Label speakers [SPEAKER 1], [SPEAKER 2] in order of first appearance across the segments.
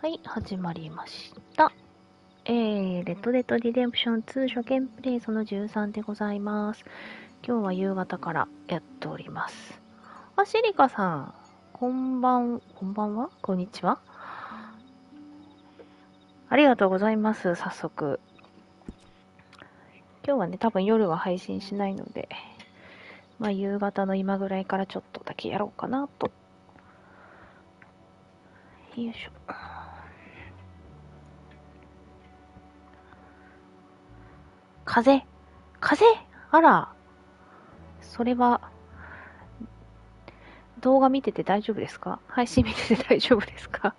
[SPEAKER 1] はい、始まりました。レッドデッドリデンプション2初見プレイその13でございます。今日は夕方からやっております。あ、シリカさん、こんばんはこんにちは。ありがとうございます、早速。今日はね、多分夜は配信しないので、夕方の今ぐらいからちょっとだけやろうかなと。よいしょ。風あら、それは、動画見てて大丈夫ですか？配信見てて大丈夫ですか？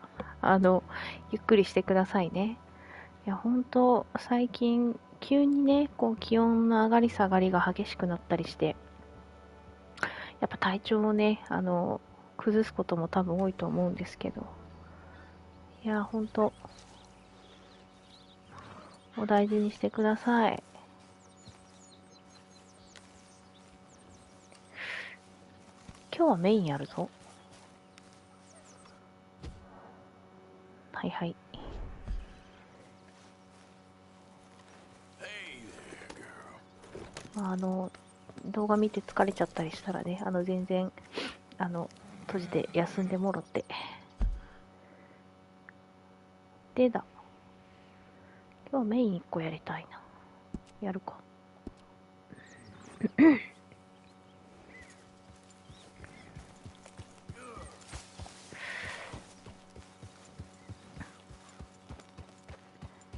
[SPEAKER 1] ゆっくりしてくださいね。いや、ほんと、最近、急にね、こう、気温の上がり下がりが激しくなったりして、やっぱ体調をね、崩すことも多分多いと思うんですけど、いや、ほんと、お大事にしてください。今日はメインやるぞ。はいはい。動画見て疲れちゃったりしたらね、全然、閉じて休んでもろって。でだ。今日メイン1個やりたいな。やるか。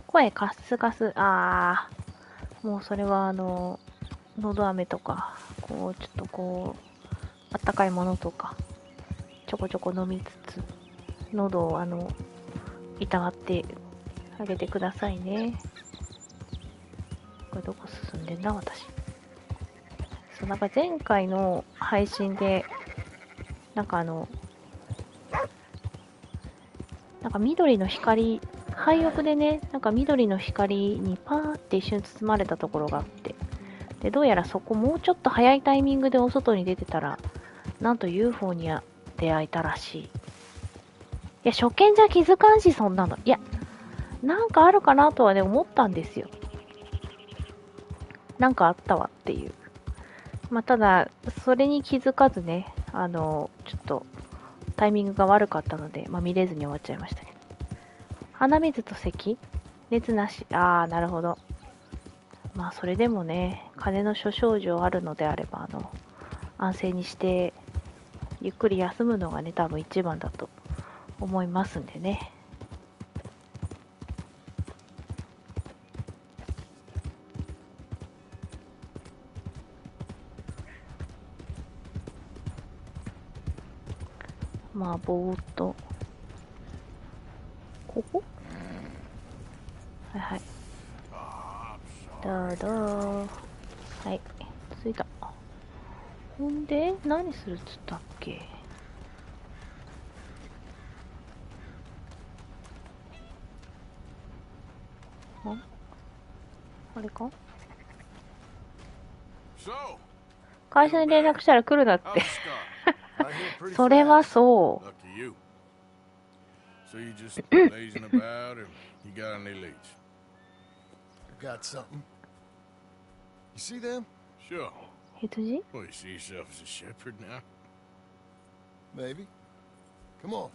[SPEAKER 1] 声カスカス。もうそれはのど飴とか、こう、ちょっとこう、あったかいものとか、ちょこちょこ飲みつつ、喉をいたわってあげてくださいね。これどこ進んでんだ私。そう、なんか前回の配信で、なんかなんか緑の光、廃屋でね、なんか緑の光にパーって一瞬包まれたところがあって、で、どうやらそこもうちょっと早いタイミングでお外に出てたら、なんと UFO に出会えたらしい。いや、初見じゃ気づかんし、そんなの。いや、なんかあるかなとはね、思ったんですよ。なんかあったわっていう。ただ、それに気づかずね、ちょっと、タイミングが悪かったので、見れずに終わっちゃいましたけど。鼻水と咳？熱なし。なるほど。それでもね、風邪の諸症状あるのであれば、安静にして、ゆっくり休むのがね、多分一番だと思いますんでね。ぼーっと。ここ？はいはい。どうぞ。はい。着いた。ほんで、何するっつったっけ？あれか？会社に連絡したら来るなって。それはそう。
[SPEAKER 2] So you just lazing about, or you got any leads?
[SPEAKER 3] I got something. You see them?
[SPEAKER 2] Sure.
[SPEAKER 1] 羊？
[SPEAKER 2] Well, you see yourself as a shepherd now?
[SPEAKER 3] Maybe. Come on.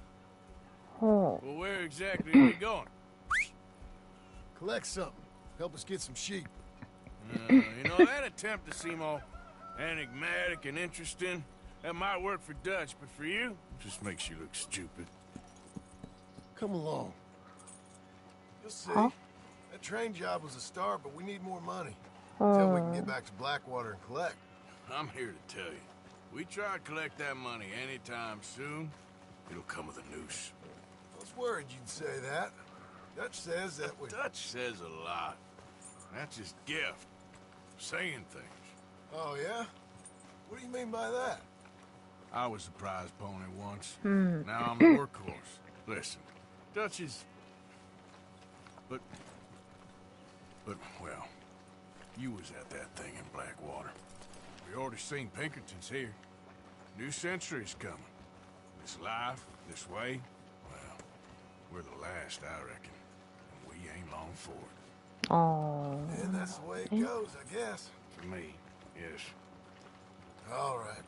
[SPEAKER 1] ほう。
[SPEAKER 2] Well, where exactly are you going?
[SPEAKER 3] Collect something. Help us get some sheep.
[SPEAKER 2] You know, that attempt to seem all enigmatic and interesting, that might work for Dutch, but for you, it just makes you look stupid.
[SPEAKER 3] Come along. You'll see.
[SPEAKER 1] Huh?
[SPEAKER 3] That train job was a start, but we need more money. Until we can get back to Blackwater and collect.
[SPEAKER 2] I'm here to tell you. We try to collect that money anytime soon, it'll come with a noose.
[SPEAKER 3] I was worried you'd say that. Dutch says that we...
[SPEAKER 2] Dutch says a lot. That's his gift. Saying things.
[SPEAKER 3] Oh, yeah? What do you mean by that?
[SPEAKER 2] I was a prize pony once.
[SPEAKER 1] Hmm.
[SPEAKER 2] Now I'm a workhorse. Listen, Dutch is... But, well, you was at that thing in Blackwater. We already seen Pinkertons here. New century's coming. This life, this way, well, We're the last, I reckon. And we ain't long for it.
[SPEAKER 1] ああ。
[SPEAKER 3] And that's the way it goes, I guess.
[SPEAKER 2] For me, yes.
[SPEAKER 3] All right.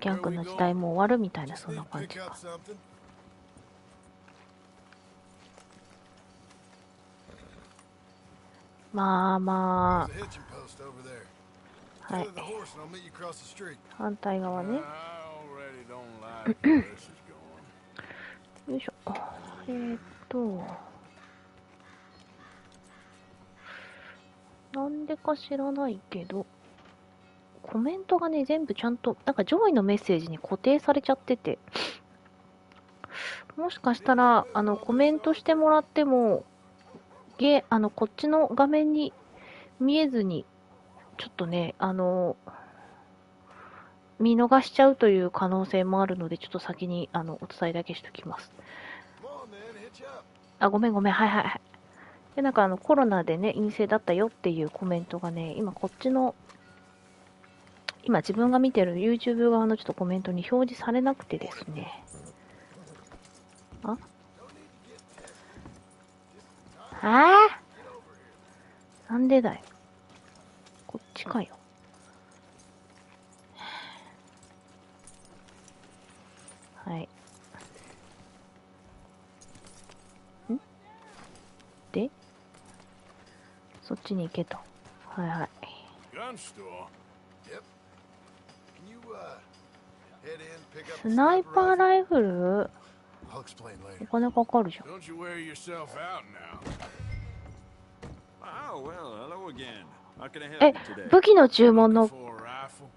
[SPEAKER 1] ギャングの時代も終わるみたいな、
[SPEAKER 3] Just
[SPEAKER 1] そん
[SPEAKER 3] need
[SPEAKER 1] な
[SPEAKER 3] to
[SPEAKER 1] 感じ
[SPEAKER 3] pick
[SPEAKER 1] か。
[SPEAKER 3] up something.
[SPEAKER 1] まあま
[SPEAKER 3] There's a hitching post over there.
[SPEAKER 1] あ、はい。
[SPEAKER 3] Tether the horse and I'll meet you across the street.
[SPEAKER 1] 反対側ね。
[SPEAKER 2] I already don't like where this is going.
[SPEAKER 1] よいしょ。なんでか知らないけど、コメントがね、全部ちゃんと、なんか上位のメッセージに固定されちゃってて、もしかしたら、コメントしてもらっても、こっちの画面に見えずに、ちょっとね、見逃しちゃうという可能性もあるので、ちょっと先に、お伝えだけしときます。
[SPEAKER 3] Come on, then, hitch up.
[SPEAKER 1] あ、ごめん、はいはいはい。で、なんかコロナでね、陰性だったよっていうコメントがね、今こっちの、今自分が見てる YouTube 側のちょっとコメントに表示されなくてですね。あなんでだよ。こっちかよ。はい。でそっちに行けと。はいはい。
[SPEAKER 2] Gun store?
[SPEAKER 3] Yep. Can you, head in, pick up
[SPEAKER 1] ス
[SPEAKER 3] the
[SPEAKER 1] ナイ
[SPEAKER 3] sniper
[SPEAKER 1] パー
[SPEAKER 3] rifle?
[SPEAKER 1] ライフル
[SPEAKER 3] I'll explain
[SPEAKER 1] お
[SPEAKER 3] later.
[SPEAKER 1] 金かかるじゃん。
[SPEAKER 2] Don't you wear yourself out now.
[SPEAKER 4] Oh, well, hello again. How can I
[SPEAKER 1] え
[SPEAKER 4] help you today?、
[SPEAKER 1] 武器の注文
[SPEAKER 2] Looking
[SPEAKER 1] の、
[SPEAKER 2] for a rifle?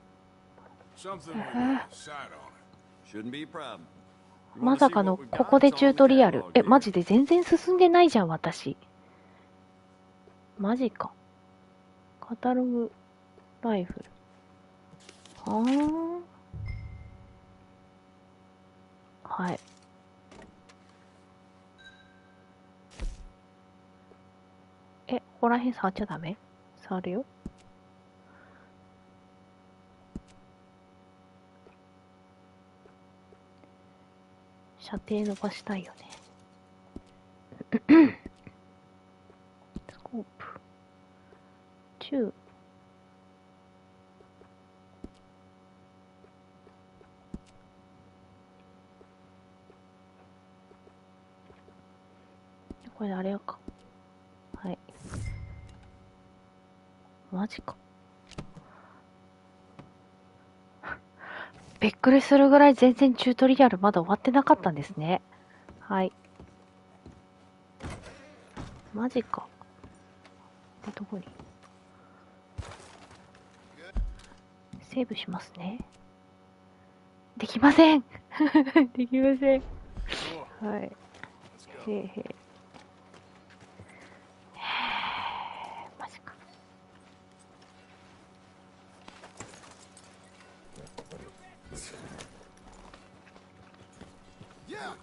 [SPEAKER 2] Something with a sight on it.
[SPEAKER 4] Shouldn't be a problem. You
[SPEAKER 1] ま
[SPEAKER 4] wanna
[SPEAKER 1] さ
[SPEAKER 4] see
[SPEAKER 1] かの
[SPEAKER 4] what we
[SPEAKER 1] こ
[SPEAKER 4] got?
[SPEAKER 1] こで
[SPEAKER 4] It's
[SPEAKER 1] チュ
[SPEAKER 4] all
[SPEAKER 1] ー
[SPEAKER 4] in
[SPEAKER 1] ト
[SPEAKER 4] the
[SPEAKER 1] リアル。
[SPEAKER 4] catalog
[SPEAKER 1] え、
[SPEAKER 4] here.
[SPEAKER 1] マジで全然進んでないじゃん、私。マジか。カタログライフル。はーん。はい。え、ここら辺触っちゃダメ？触るよ。射程伸ばしたいよね。スコープ。中。これあれやか。はい。マジか。びっくりするぐらい全然チュートリアルまだ終わってなかったんですね。はい。マジか。どこに？セーブしますね。できませんできません。
[SPEAKER 2] Sure.
[SPEAKER 1] はい。
[SPEAKER 2] Let's
[SPEAKER 1] へ
[SPEAKER 2] go.
[SPEAKER 1] えへえ。マジか。
[SPEAKER 3] Yeah.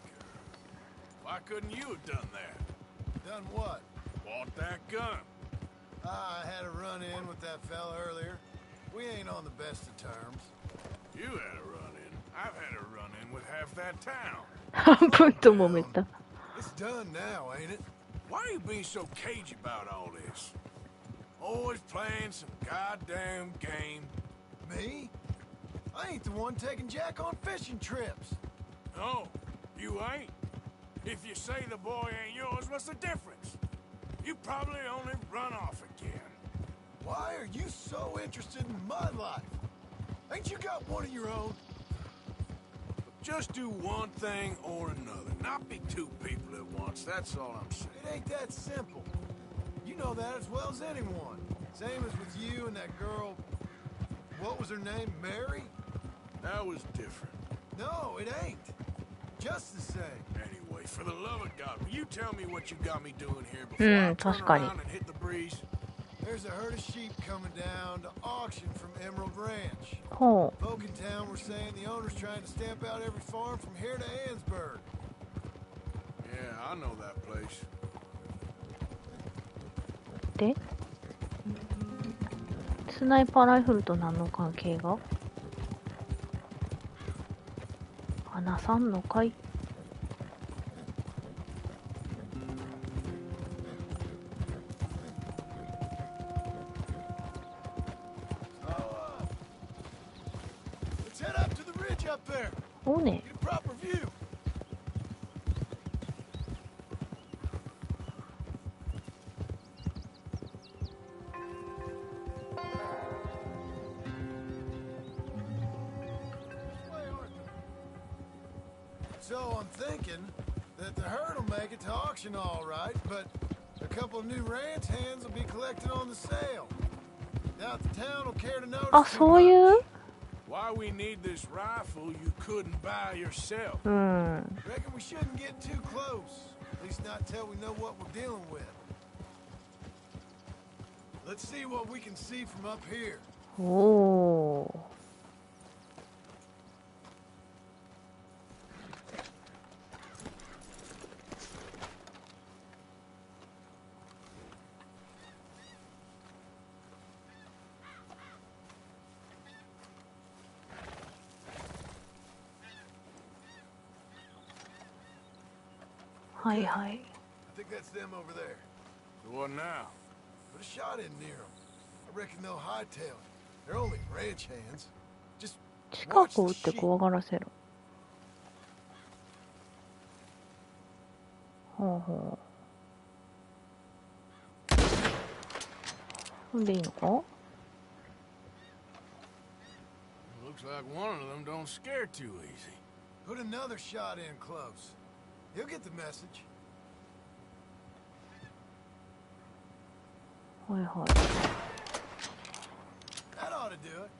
[SPEAKER 2] Why couldn't you have done that?
[SPEAKER 3] Done what?
[SPEAKER 2] Bought that gun.
[SPEAKER 3] I had a run-in with that fella earlier. We ain't on the best of terms.
[SPEAKER 2] You had a run-in. I've had a run-in with half that town.
[SPEAKER 1] 半分と揉めた。
[SPEAKER 3] It's done now, ain't it?
[SPEAKER 2] Why are you being so cagey about all this? Always playing some goddamn game.
[SPEAKER 3] Me? I ain't the one taking Jack on fishing trips.
[SPEAKER 2] No, you ain't. If you say the boy ain't yours, what's the difference? You probably only run off again.
[SPEAKER 3] Why are you so interested in my life? Ain't you got one of your own?
[SPEAKER 2] Just do one thing or another. Not be two people at once. That's all I'm saying.
[SPEAKER 3] It ain't that simple. You know that as well as anyone. Same as with you and that girl. What was her name? Mary?
[SPEAKER 2] That was different.
[SPEAKER 3] No, it ain't. Just the same.
[SPEAKER 2] Anyway, for the love of God, will you tell me what you got me doing here before I turn
[SPEAKER 1] 確かに。
[SPEAKER 2] around and hit the breeze?
[SPEAKER 3] There's a herd of sheep coming down to auction from Emerald Ranch.
[SPEAKER 1] ほう。
[SPEAKER 3] Folk in town were saying the owner's trying to stamp out every farm from here to Ansburg.
[SPEAKER 2] Yeah, I know that place.
[SPEAKER 1] でスナイパーライフルと何の関係が？話さんのかい？
[SPEAKER 3] up there.
[SPEAKER 1] おうね。
[SPEAKER 3] Get a proper view. So I'm thinking that the herd will make it to auction all right, but a couple of new ranch hands will be collected on the sale. Doubt the town will care to notice
[SPEAKER 1] あ、
[SPEAKER 3] too
[SPEAKER 1] そういう
[SPEAKER 3] much.
[SPEAKER 2] Why we need this rifle you couldn't buy yourself?
[SPEAKER 1] うん。
[SPEAKER 3] Reckon we shouldn't get too close. At least not till we know what we're dealing with. Let's see what we can see from up here.
[SPEAKER 1] おお。はいはい。
[SPEAKER 3] I think that's them over there.
[SPEAKER 2] So what now?
[SPEAKER 3] Put a shot in near them. I reckon they'll hightail it. They're only ranch hands. Just
[SPEAKER 1] 近
[SPEAKER 3] watch
[SPEAKER 1] くを撃
[SPEAKER 3] the
[SPEAKER 1] って
[SPEAKER 3] sheep.
[SPEAKER 1] 怖がらせる。ほうほう。んでいいのか？
[SPEAKER 2] Looks like one of them don't scare too easy.
[SPEAKER 3] Put another shot in close. He'll get the message.
[SPEAKER 1] はいは
[SPEAKER 3] That ought to do it.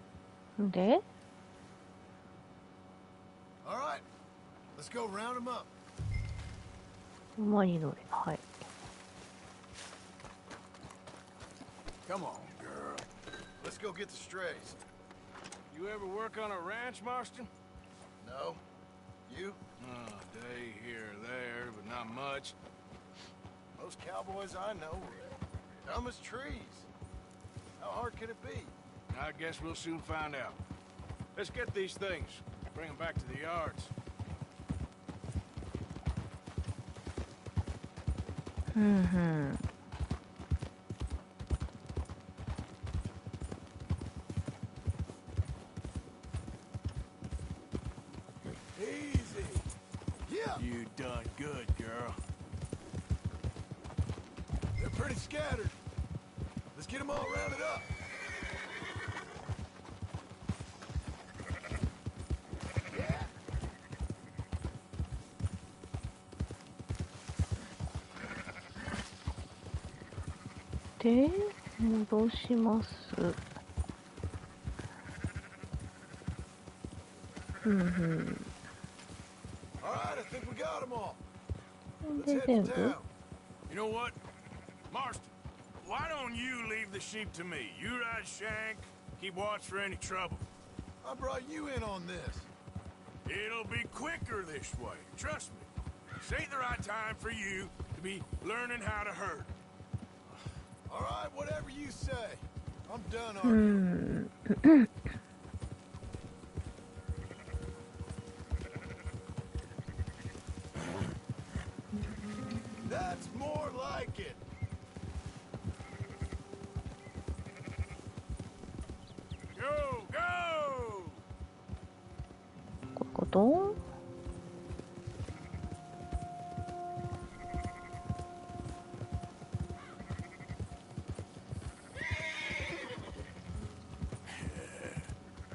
[SPEAKER 1] い。で、
[SPEAKER 3] All right. Let's go round them up.
[SPEAKER 1] 馬に乗れ。はい。
[SPEAKER 2] Come on, girl.
[SPEAKER 3] Let's go get the strays.
[SPEAKER 2] You ever work on a ranch, Marston?
[SPEAKER 3] No? You?
[SPEAKER 2] Oh, day here or there, but not much.
[SPEAKER 3] Most cowboys I know are dumb as trees. How hard could it be?
[SPEAKER 2] I guess we'll soon find out. Let's get these things. Bring them back to the yards.
[SPEAKER 1] うんうん。
[SPEAKER 3] Easy. Yeah,
[SPEAKER 2] You done good, girl.
[SPEAKER 3] they're pretty scattered. Let's get them all rounded up.
[SPEAKER 1] で、戻します。うんうん。
[SPEAKER 3] All right, I think we got them all.
[SPEAKER 1] で、
[SPEAKER 3] Let's
[SPEAKER 1] 全
[SPEAKER 3] head to
[SPEAKER 1] 部
[SPEAKER 3] town.
[SPEAKER 2] You know what? Marston, why don't you leave the sheep to me? You ride Shank, keep watch for any trouble.
[SPEAKER 3] I brought you in on this.
[SPEAKER 2] It'll be quicker this way. Trust me. This ain't the right time for you to be learning how to herd.
[SPEAKER 3] All right, whatever you say. I'm done
[SPEAKER 1] う
[SPEAKER 3] arguing.
[SPEAKER 1] ん。
[SPEAKER 3] That's more like it.
[SPEAKER 2] Go, go!
[SPEAKER 1] こういうこと？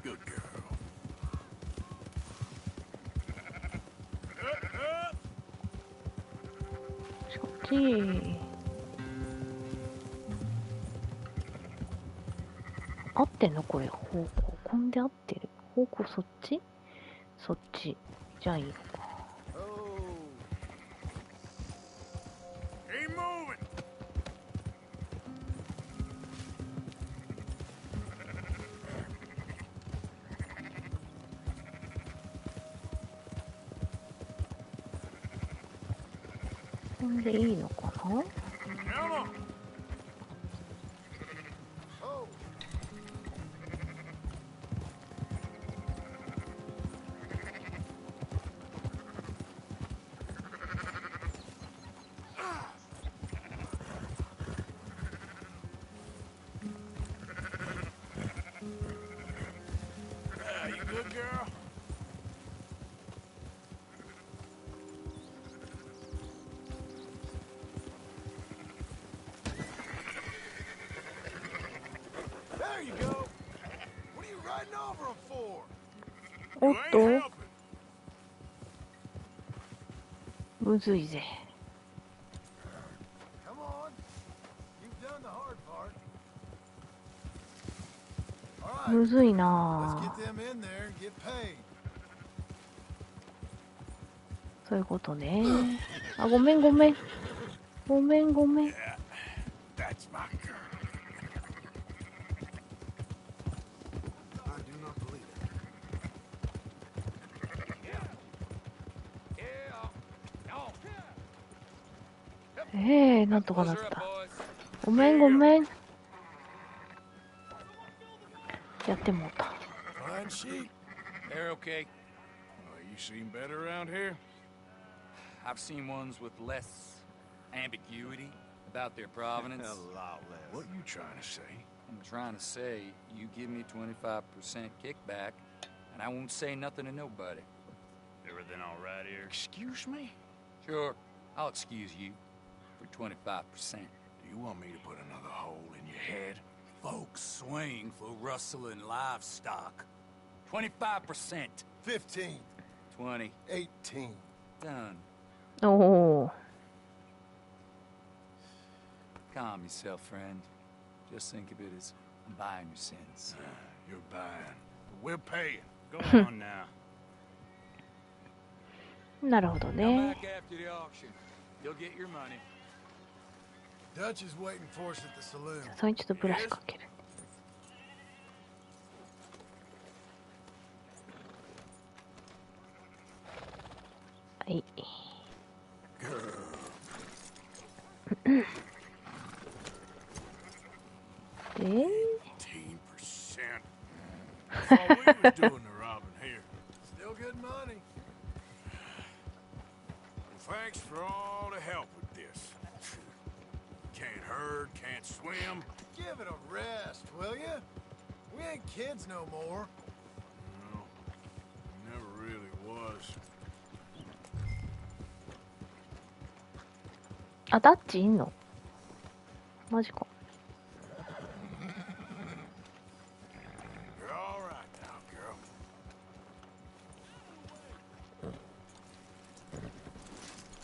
[SPEAKER 2] Good girl. Up.
[SPEAKER 1] そっち。合ってんのこれ？方向。こんで合ってる。方向そっち？そっち。じゃあいいのか。
[SPEAKER 3] Oh.
[SPEAKER 2] Keep moving.
[SPEAKER 1] こんでいいのかな？
[SPEAKER 2] Come on.
[SPEAKER 3] Oh.
[SPEAKER 2] You good, girl?
[SPEAKER 3] There you go. What are you riding over him for?
[SPEAKER 1] おっ
[SPEAKER 2] You ain't
[SPEAKER 1] と
[SPEAKER 2] helping.
[SPEAKER 1] むずいぜ。
[SPEAKER 3] Come on. You've done the hard part. All
[SPEAKER 1] む
[SPEAKER 3] right.
[SPEAKER 1] ずい
[SPEAKER 3] Let's
[SPEAKER 1] な
[SPEAKER 3] get
[SPEAKER 1] ぁ。
[SPEAKER 3] them in there and get paid.
[SPEAKER 1] そういうことね。あ、ごめんごめん。ごめんごめん。
[SPEAKER 2] Yeah, that's my girl.
[SPEAKER 3] I do not believe it.
[SPEAKER 1] なんとかなった。ごめんごめん。やってもうた。
[SPEAKER 3] Fine sheep.
[SPEAKER 5] They're okay.
[SPEAKER 2] You seem better around here?
[SPEAKER 5] I've seen ones with less ambiguity about their provenance.
[SPEAKER 4] A lot less.
[SPEAKER 2] What are you trying to say?
[SPEAKER 5] I'm trying to say, you give me 25% kickback, and I won't say nothing to nobody.
[SPEAKER 4] Everything all right here?
[SPEAKER 2] Excuse me?
[SPEAKER 5] Sure, I'll excuse you for 25%.
[SPEAKER 2] Do you want me to put another hole in your head?
[SPEAKER 5] Folks swing for rustling livestock. 25%.
[SPEAKER 3] 15.
[SPEAKER 5] 20.
[SPEAKER 3] 18.
[SPEAKER 5] Done.
[SPEAKER 1] おお。
[SPEAKER 5] Calm yourself, friend. Just think of it as I'm buying your sins.
[SPEAKER 2] You're buying. We're paying.
[SPEAKER 4] Go on now.
[SPEAKER 1] なるほど
[SPEAKER 5] Come
[SPEAKER 1] ね。
[SPEAKER 5] back after the auction. You'll get your money.
[SPEAKER 3] Dutch is waiting for us at the saloon.
[SPEAKER 1] それにちょっとブラシかける。はい。で、
[SPEAKER 2] 18%. That's all we was doing to robbing here.
[SPEAKER 3] Still good money.
[SPEAKER 2] Well, thanks for all the help with this. Can't herd, can't swim.
[SPEAKER 3] Give it a rest, will you? We ain't kids no more.
[SPEAKER 2] No, never really was.
[SPEAKER 1] あ、ダッチいんの？マジか。
[SPEAKER 2] You're all right now, girl.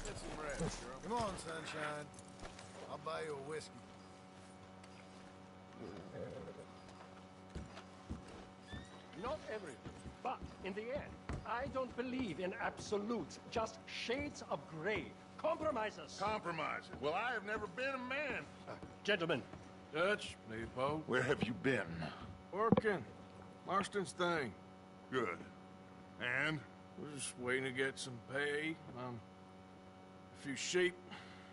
[SPEAKER 3] Get some rest, girl. Come on, sunshine. I'll buy you a whiskey.
[SPEAKER 6] Not everything, but in the end, I don't believe in absolutes, just shades of gray. Compromises.
[SPEAKER 7] Compromising. Well, I have never been a man.
[SPEAKER 6] Gentlemen,
[SPEAKER 2] Dutch, Leopold.
[SPEAKER 7] Where have you been?
[SPEAKER 2] Working. Marston's thing.
[SPEAKER 7] Good. And?
[SPEAKER 2] We're just waiting to get some pay on a few sheep.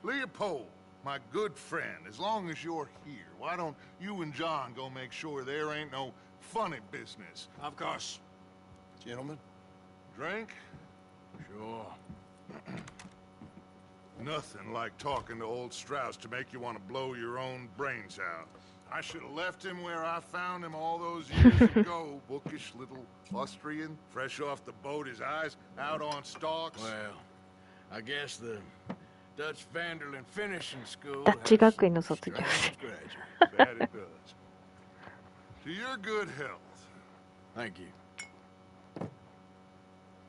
[SPEAKER 7] Leopold, my good friend, as long as you're here, why don't you and John go make sure there ain't no funny business?
[SPEAKER 2] Of course.
[SPEAKER 3] Gentlemen.
[SPEAKER 7] Drink?
[SPEAKER 2] Sure.
[SPEAKER 7] Nothing like talking to old Strauss to make you want to blow your own brains out. I should have left him where I found him all those years ago. Bookish little Austrian, fresh off the boat, his eyes out on stalks.
[SPEAKER 2] Well, I guess the Dutch Vanderlyn Finishing School
[SPEAKER 1] ダッチ
[SPEAKER 2] has
[SPEAKER 1] 学院の卒業
[SPEAKER 2] strange
[SPEAKER 1] 生。
[SPEAKER 2] graduates.
[SPEAKER 7] That it does. To your good health.
[SPEAKER 2] Thank you.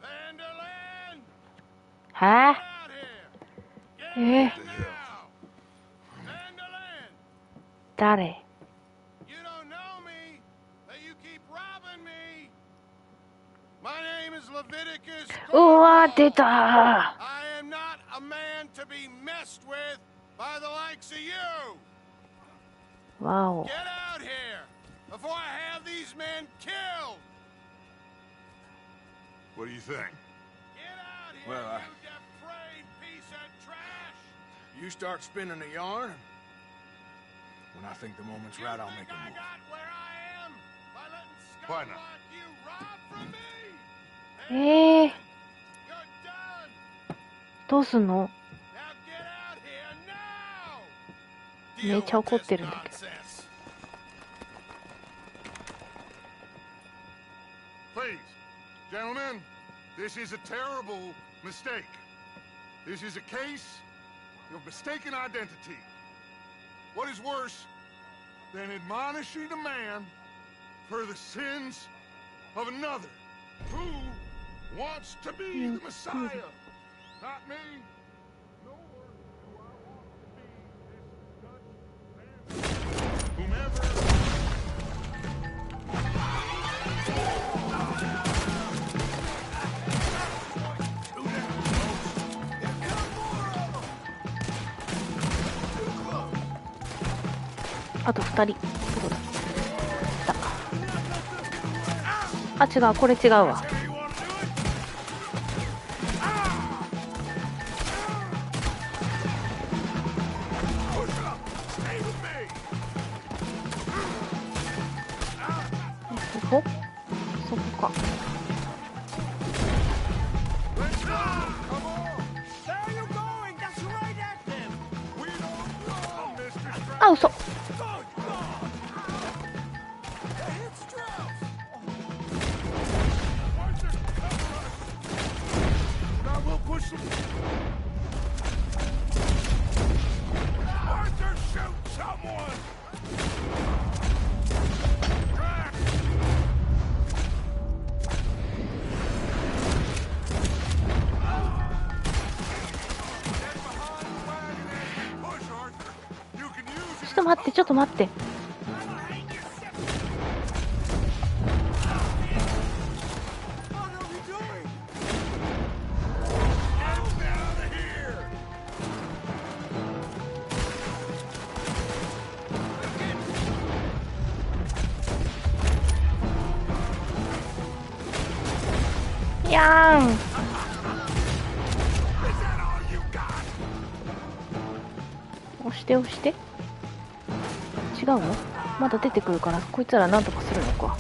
[SPEAKER 3] Vanderland!
[SPEAKER 1] は
[SPEAKER 3] Out here!
[SPEAKER 1] ぁ、
[SPEAKER 3] Now! Vanderland!
[SPEAKER 1] 誰？
[SPEAKER 3] You don't know me, but you keep robbing me. My name is Leviticus.
[SPEAKER 1] うわー、出たー。
[SPEAKER 3] I am not a man to be messed with by the likes of you.
[SPEAKER 1] わお。
[SPEAKER 3] Get out here before I have these men killed.
[SPEAKER 7] What do you think?
[SPEAKER 3] Get out here,
[SPEAKER 2] Well,
[SPEAKER 3] you depraved piece of trash.
[SPEAKER 2] You start spinning a yarn. When I think the moment's
[SPEAKER 3] You
[SPEAKER 2] right, I'll
[SPEAKER 3] think
[SPEAKER 2] make a
[SPEAKER 3] I
[SPEAKER 2] move.
[SPEAKER 3] got where I am by letting
[SPEAKER 7] Why
[SPEAKER 3] scum
[SPEAKER 7] not?
[SPEAKER 3] like you rob from me?
[SPEAKER 1] えー、
[SPEAKER 3] You're done.
[SPEAKER 1] どうすんの？
[SPEAKER 3] Now get out here now.
[SPEAKER 1] めっちゃ怒ってるんだけど。
[SPEAKER 3] Nonsense.
[SPEAKER 7] Please, gentlemen, this is a terrible mistake. This is a case of mistaken identity. What is worse than admonishing a man for the sins of another. Who wants to be the Messiah? Not me. Nor do I want to be this Dutch man. Whomever.
[SPEAKER 1] あと2人。どこだ？あ、違う、これ違うわ。そこか。あ、嘘。ちょっと待って、ちょっと待って。いやーん。押して押して。違うの？まだ出てくるからこいつらなんとかするのか。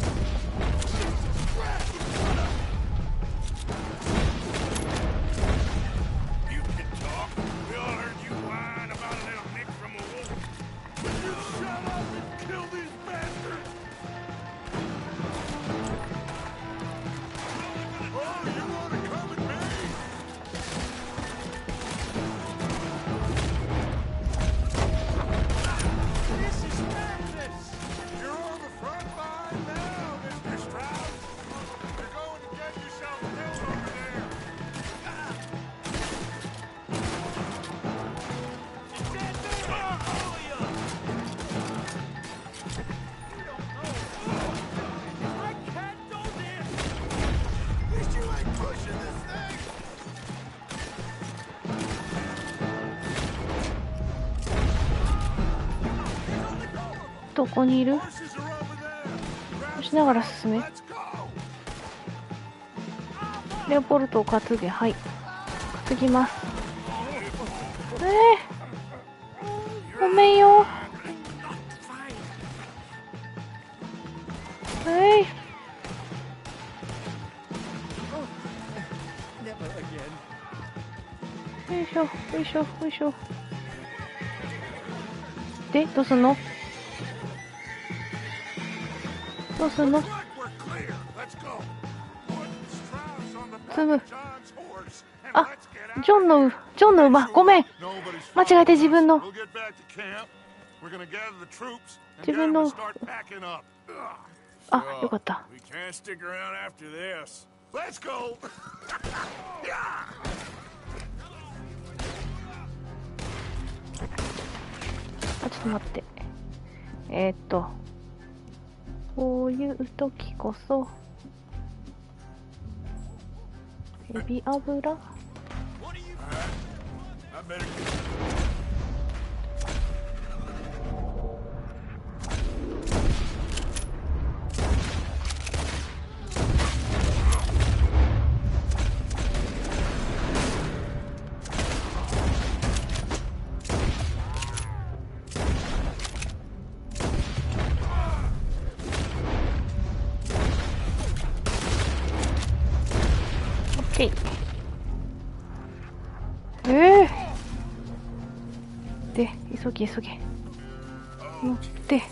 [SPEAKER 1] どこにいる？押しながら進め。レオポルトを担げ。はい、担ぎます。ごめんよ。よいしょよいしょよいしょ。で、どうすんの？どうすんの？積む。あ、ジョンの馬。ごめん。間違えて自分の。あ、よかった。あ、ちょっと待って。こういう時こそエビ油。で、急げ乗って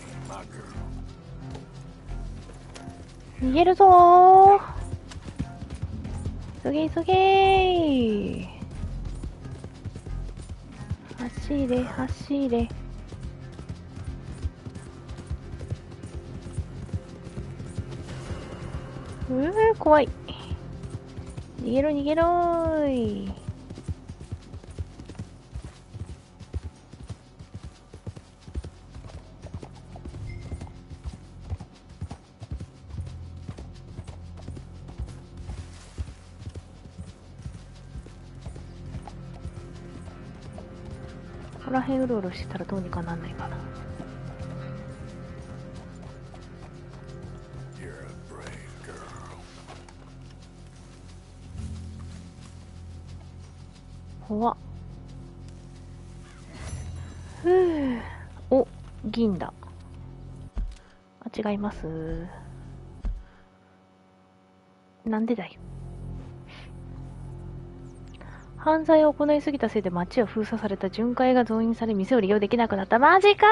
[SPEAKER 1] 逃げるぞー。急げ走れ。怖い。逃げろ逃げろーい。ここら辺うろうろしてたらどうにかなんないかな。怖っ。ふぅ。お、銀だ。あ、違います。なんでだよ。犯罪を行いすぎたせいで街を封鎖された。巡回が増員され店を利用できなくなった。マジか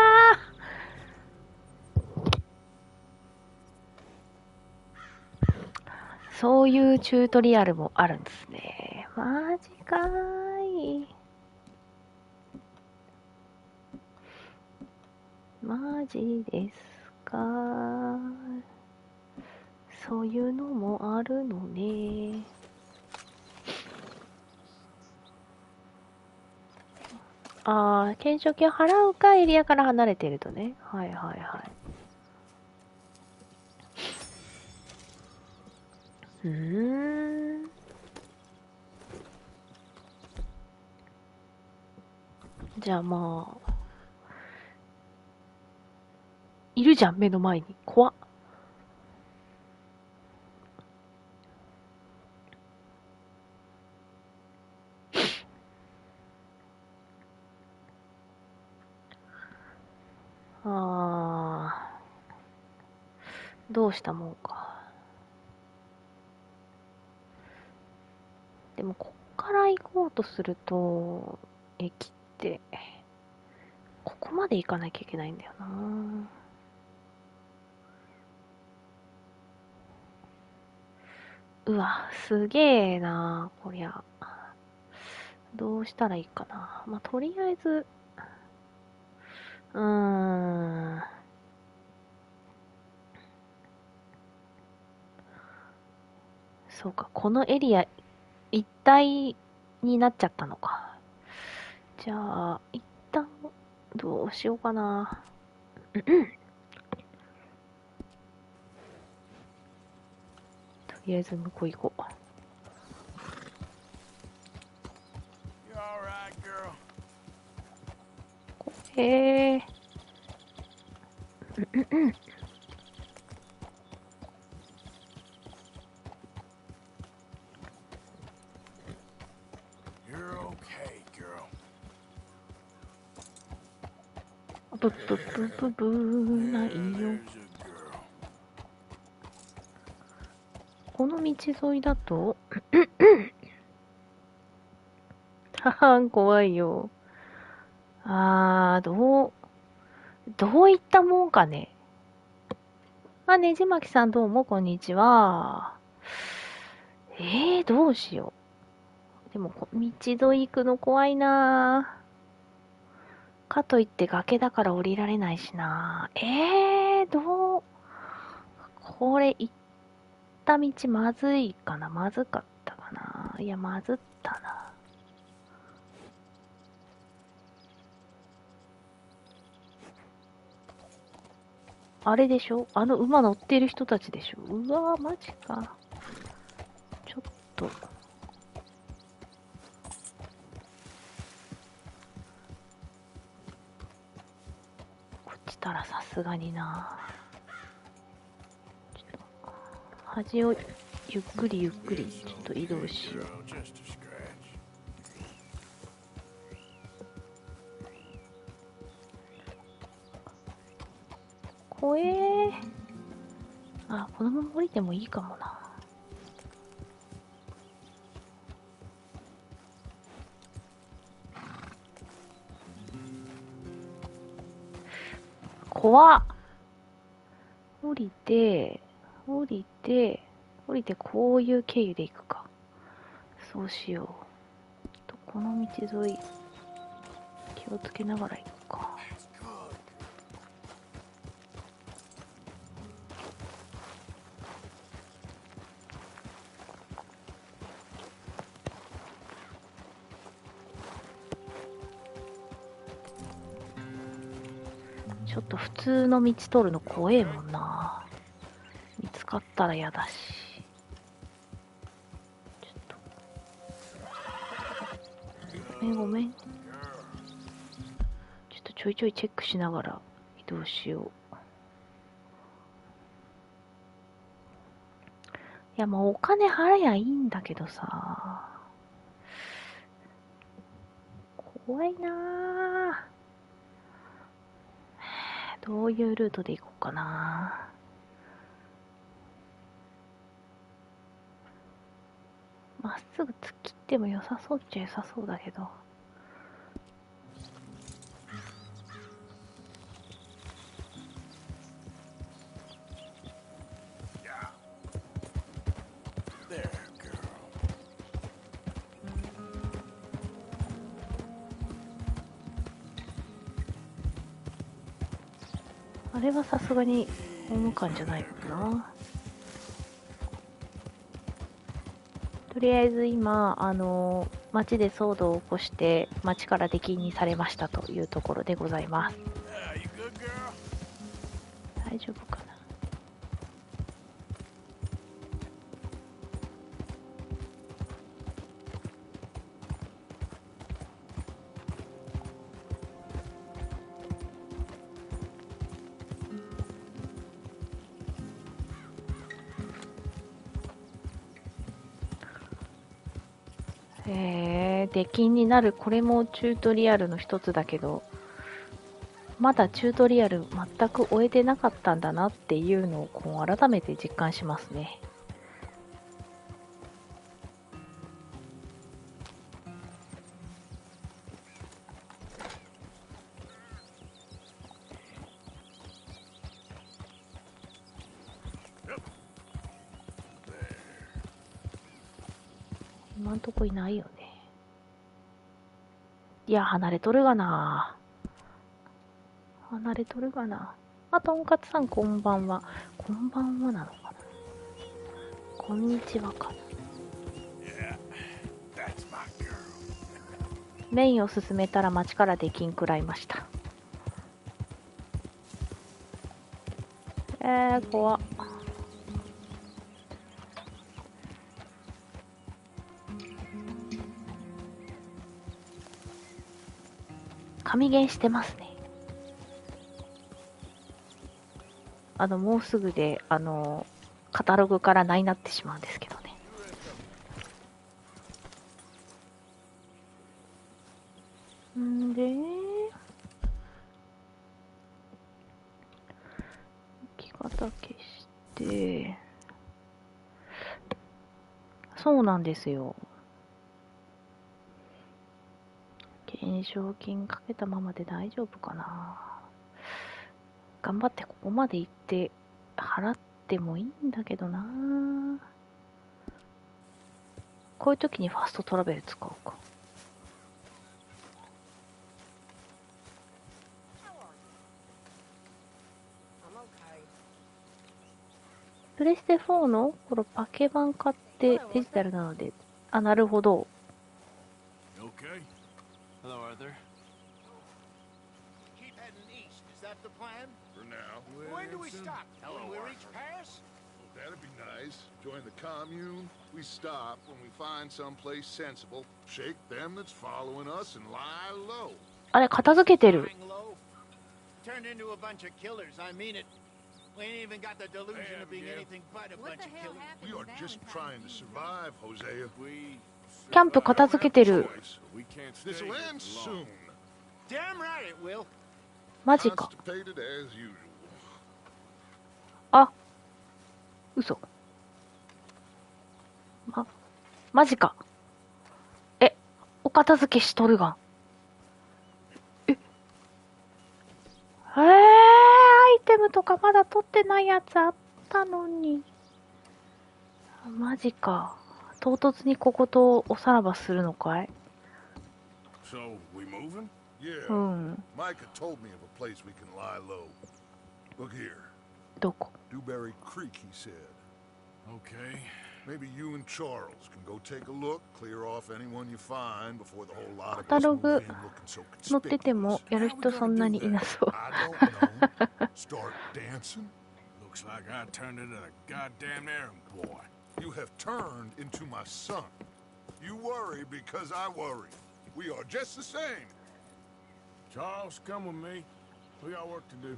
[SPEAKER 1] ー。そういうチュートリアルもあるんですね。マジかーい。マジですか。そういうのもあるのね。ああ、懸賞金払うかエリアから離れているとね。はいはいはい。じゃあまあ。いるじゃん、目の前に。怖っ。ああ。どうしたもんか。でも、こっから行こうとすると、駅って、ここまで行かなきゃいけないんだよな。うわ、すげえな、こりゃ。どうしたらいいかな。まあ、とりあえず、そうか、このエリア一体になっちゃったのか。じゃあ、一旦、どうしようかな。とりあえず向こう行こう。へえ。ブブブブブーないよ。この道沿いだとははん、怖いよ。どういったもんかね。あ、ねじまきさんどうも、こんにちは。どうしよう。でも、道沿い行くの怖いなぁ。かといって崖だから降りられないしな。これ行った道まずいかな。まずかったかな。いや、まずったな。あれでしょ？あの馬乗ってる人たちでしょ？うわー、マジか。ちょっと。こっちたらさすがにな。ちょっと、端をゆっくりゆっくり、ちょっと移動しよう。怖えー。あ、このまま降りてもいいかもな。怖っ。降りて、こういう経由で行くか。そうしよう。この道沿い、気をつけながら行くか。ちょっと普通の道通るの怖えもんな。見つかったら嫌だし。ちょっとごめんごめん。ちょっとちょいちょいチェックしながら移動しよう。いやもうお金払えばいいんだけどさ。怖いなぁ。どういうルートで行こうかな。まっすぐ突っ切っても良さそうっちゃ良さそうだけど。あれはさすがにホーム感じゃないかな。とりあえず今、町で騒動を起こして町から出禁にされましたというところでございます。大丈夫かな。出禁になる。これもチュートリアルの一つだけど、まだチュートリアル全く終えてなかったんだなっていうのをこう改めて実感しますね。今んとこいないよね。いや、離れとるがな。離れとるがな。あ、とんかつさんこんばんは。こんばんはなのかな。こんにちはかな。メインを進めたら町から出禁食らいました。怖っ。神ゲーしてますね。もうすぐで、カタログからなくなってしまうんですけどね。んで、置き方消して、そうなんですよ。懸賞金かけたままで大丈夫かな。頑張ってここまで行って払ってもいいんだけどな。こういう時にファストトラベル使おうか。プレステ4のこのパケ版買ってデジタルなので、あ、なるほど。
[SPEAKER 2] Okay.
[SPEAKER 4] Hello, Arthur.
[SPEAKER 3] Keep heading east. Is that the plan?
[SPEAKER 7] For now.
[SPEAKER 3] When do we stop? When we reach Paris?
[SPEAKER 7] That'd be nice. Join the commune. We stop when we find someplace sensible. Shake them that's following us and lie low.
[SPEAKER 1] あれ、片付けてる。
[SPEAKER 3] Lying low? Turned into a bunch of killers. I mean it. We ain't even got the delusion of being anything but a bunch of killers.
[SPEAKER 7] We are just trying to survive, Hosea.
[SPEAKER 2] We
[SPEAKER 1] キャンプ片付けてる。
[SPEAKER 2] we can't stay
[SPEAKER 7] This'll
[SPEAKER 2] here
[SPEAKER 7] end
[SPEAKER 2] for long.
[SPEAKER 7] soon.
[SPEAKER 3] Damn right it will.
[SPEAKER 1] マジか。
[SPEAKER 7] Constipated as usual.
[SPEAKER 1] あ、嘘。マジか。お片付けしとるがん。アイテムとかまだ取ってないやつあったのに。マジか。唐突にこことおさらばするのかい？
[SPEAKER 2] So, we moving?
[SPEAKER 7] Yeah.
[SPEAKER 1] うん。
[SPEAKER 7] Micah told me of a place we can lie low. Look here.
[SPEAKER 1] どこ？
[SPEAKER 7] Dewberry Creek, he said.
[SPEAKER 2] Okay.
[SPEAKER 7] Maybe you and Charles can go take a look, clear off anyone you find before the whole lot of
[SPEAKER 1] カタ
[SPEAKER 7] us
[SPEAKER 1] ロ
[SPEAKER 7] move
[SPEAKER 1] グ
[SPEAKER 7] in looking so
[SPEAKER 1] 載ってても
[SPEAKER 7] conspicuous.
[SPEAKER 1] やる
[SPEAKER 7] How we
[SPEAKER 1] 人そん
[SPEAKER 7] gonna
[SPEAKER 1] な
[SPEAKER 7] do
[SPEAKER 1] にいな
[SPEAKER 7] that?
[SPEAKER 1] そう。
[SPEAKER 7] I don't know. Start dancing?
[SPEAKER 2] Looks like I turned into a goddamn errand boy.
[SPEAKER 7] You have turned into my son. You worry because I worry. We are just the same.
[SPEAKER 2] Charles, come with me. We got work to do.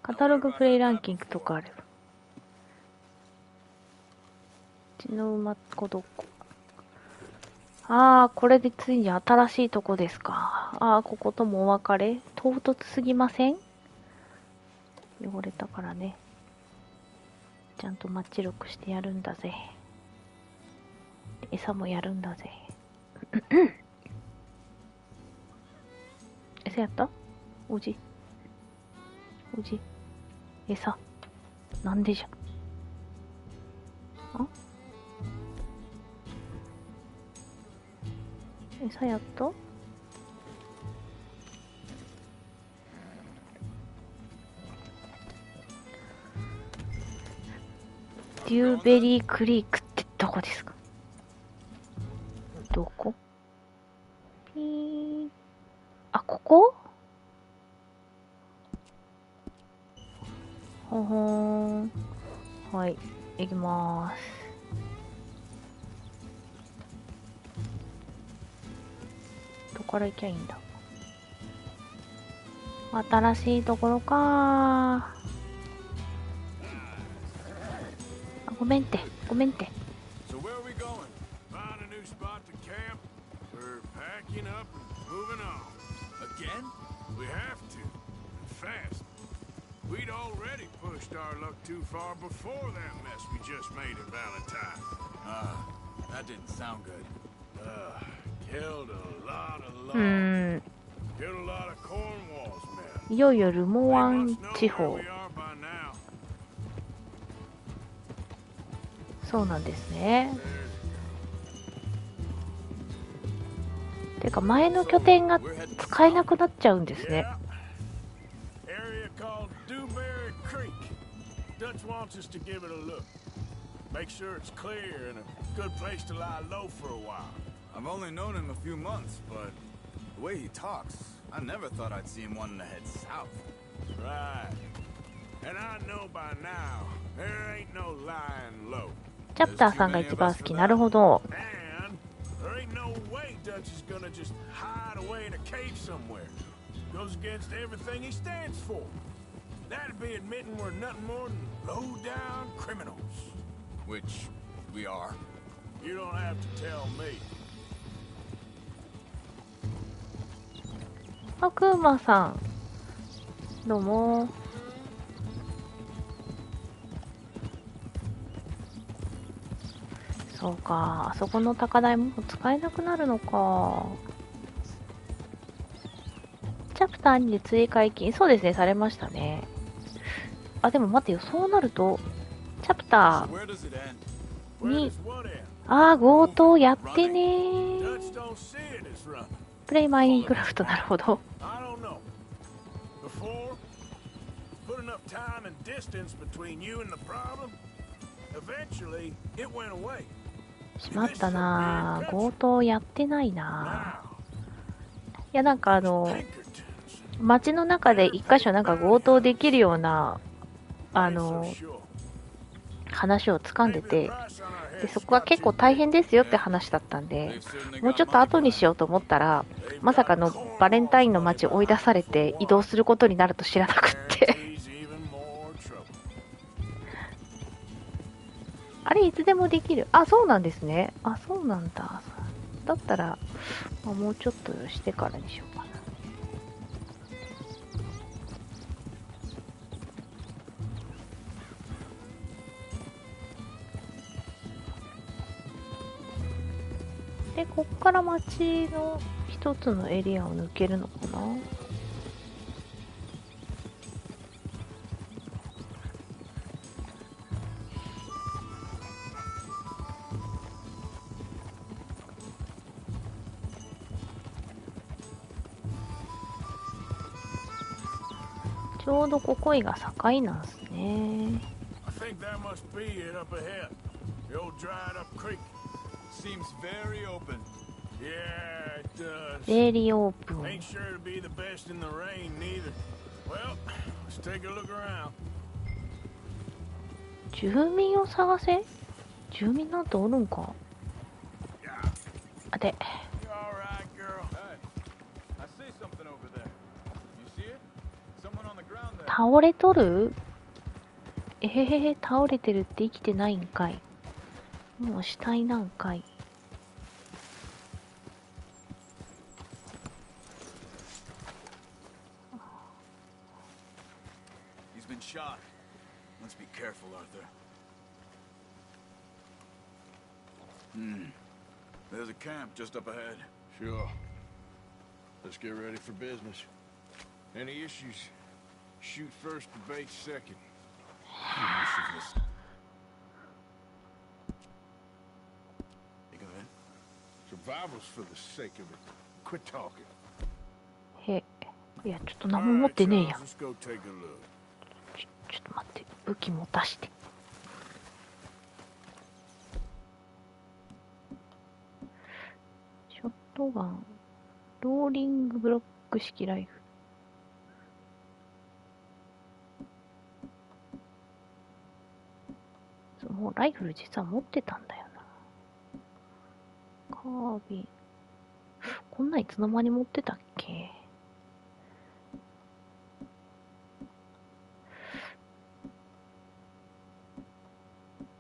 [SPEAKER 1] カタログプレイランキングとかあれば。うちの馬子どこ。ああ、これでついに新しいとこですか。ああ、ここともお別れ。唐突すぎません？汚れたからね。ちゃんとマッチ録してやるんだぜ。餌もやるんだぜ。餌やった？おじ。おじ。餌。なんでじゃ。あ？餌やった？デューベリークリークってどこですか？どこ？ピー。あ、ここ？ほほーん。はい、行きまーす。どこから行きゃいいんだ？新しいところかー。あ、ごめんって、ごめんって。
[SPEAKER 2] So where are we going? Find a new spot to camp? We're packing up and moving on.
[SPEAKER 5] Again?
[SPEAKER 2] We have to. And fast. We'd already pushed our luck too far before that mess we just made at Valentine.
[SPEAKER 5] That didn't sound good.
[SPEAKER 2] Killed a lot of law. Killed a lot of Cornwall's men.
[SPEAKER 1] いよいよルモワ
[SPEAKER 2] They
[SPEAKER 1] ン
[SPEAKER 2] must know
[SPEAKER 1] 地
[SPEAKER 2] where
[SPEAKER 1] 方。
[SPEAKER 2] we are by now.
[SPEAKER 1] そうなんですね。てか前の拠点が使えなくなっちゃうんですね。
[SPEAKER 2] Yeah. Area called Dewberry Creek. Dutch wants us to give it a look. Make sure it's clear and a good place to lie low for a while.
[SPEAKER 8] I've only known him a few months, but the way he talks, I never thought I'd see him wanting to head south.
[SPEAKER 2] Right. And I know by now, there ain't no lying low.
[SPEAKER 1] チャプターさんが一番好き。なるほど。
[SPEAKER 2] And there ain't no way Dutch is gonna just hide away in a cave somewhere. Goes against everything he stands for. That'd be admitting we're nothing more than low-down criminals.
[SPEAKER 8] Which we are.
[SPEAKER 2] You don't have to tell me.
[SPEAKER 1] あ、クーマさん。どうも。そうか、あそこの高台もう使えなくなるのか。チャプター2で追解禁。そうですね、されましたね。あ、でも待ってよ、そうなると、チャプタ
[SPEAKER 8] Where does it end?
[SPEAKER 1] ー
[SPEAKER 2] Where
[SPEAKER 1] 2、
[SPEAKER 2] does what end?
[SPEAKER 1] あー、強盗やってねー。
[SPEAKER 2] Dutch don't see it as running.
[SPEAKER 1] プレイマインクラフト、なるほど。
[SPEAKER 2] I don't know. Before, put enough time and distance between you and the problem. Eventually, it went away.
[SPEAKER 1] しまったなぁ。強盗やってないなぁ。いや、なんか
[SPEAKER 2] Pinkertons.
[SPEAKER 1] 街の中で一箇所なんか強盗できるような、
[SPEAKER 2] Ain't so sure.
[SPEAKER 1] 話を掴んで
[SPEAKER 2] Maybe
[SPEAKER 1] て、
[SPEAKER 2] the price on our
[SPEAKER 1] で、
[SPEAKER 2] heads
[SPEAKER 1] そこは結構大変ですよって話だったんで、もうちょっと後にしようと思ったら、まさかのバレンタインの街追い出されて移動することになると知らなくって。
[SPEAKER 2] guarantees even more trouble.
[SPEAKER 1] あれ、いつでもできる。あ、そうなんですね。あ、そうなんだ。だったら、まあ、もうちょっとしてからにしようかな。で、こっから街の一つのエリアを抜けるのかな。ちょうどここいが境なんすね。
[SPEAKER 2] I think that must be it up ahead. The old dried up creek.
[SPEAKER 8] Seems very open.
[SPEAKER 2] Yeah, it does.
[SPEAKER 1] ベリーオープン。
[SPEAKER 2] Ain't sure to be the best in the rain neither. Well, let's take a look around.
[SPEAKER 1] 住民を探せ？住民なんておるんか？あで。
[SPEAKER 2] You all right, girl?
[SPEAKER 8] Hey, I see something over there. You see it? Someone on the ground there.
[SPEAKER 1] 倒れとる？えへへへ、倒れてるって生きてないんかい。もう死体なんかい。
[SPEAKER 8] He's been shot. Let's be careful, Arthur. There's a camp just up ahead.
[SPEAKER 2] Sure. Let's get ready for business. Any issues? Shoot first, debate second.
[SPEAKER 8] Think of it.
[SPEAKER 2] Survival's for the sake of it. Quit talking.
[SPEAKER 1] へ、いや、ちょっと何も持ってねえやん。
[SPEAKER 2] Let's go take a look.
[SPEAKER 1] ちょっと待って、武器持たして。ショットガン、ローリングブロック式ライフル。もうライフル実は持ってたんだよな。カービン。こんなんいつの間に持ってたっけ？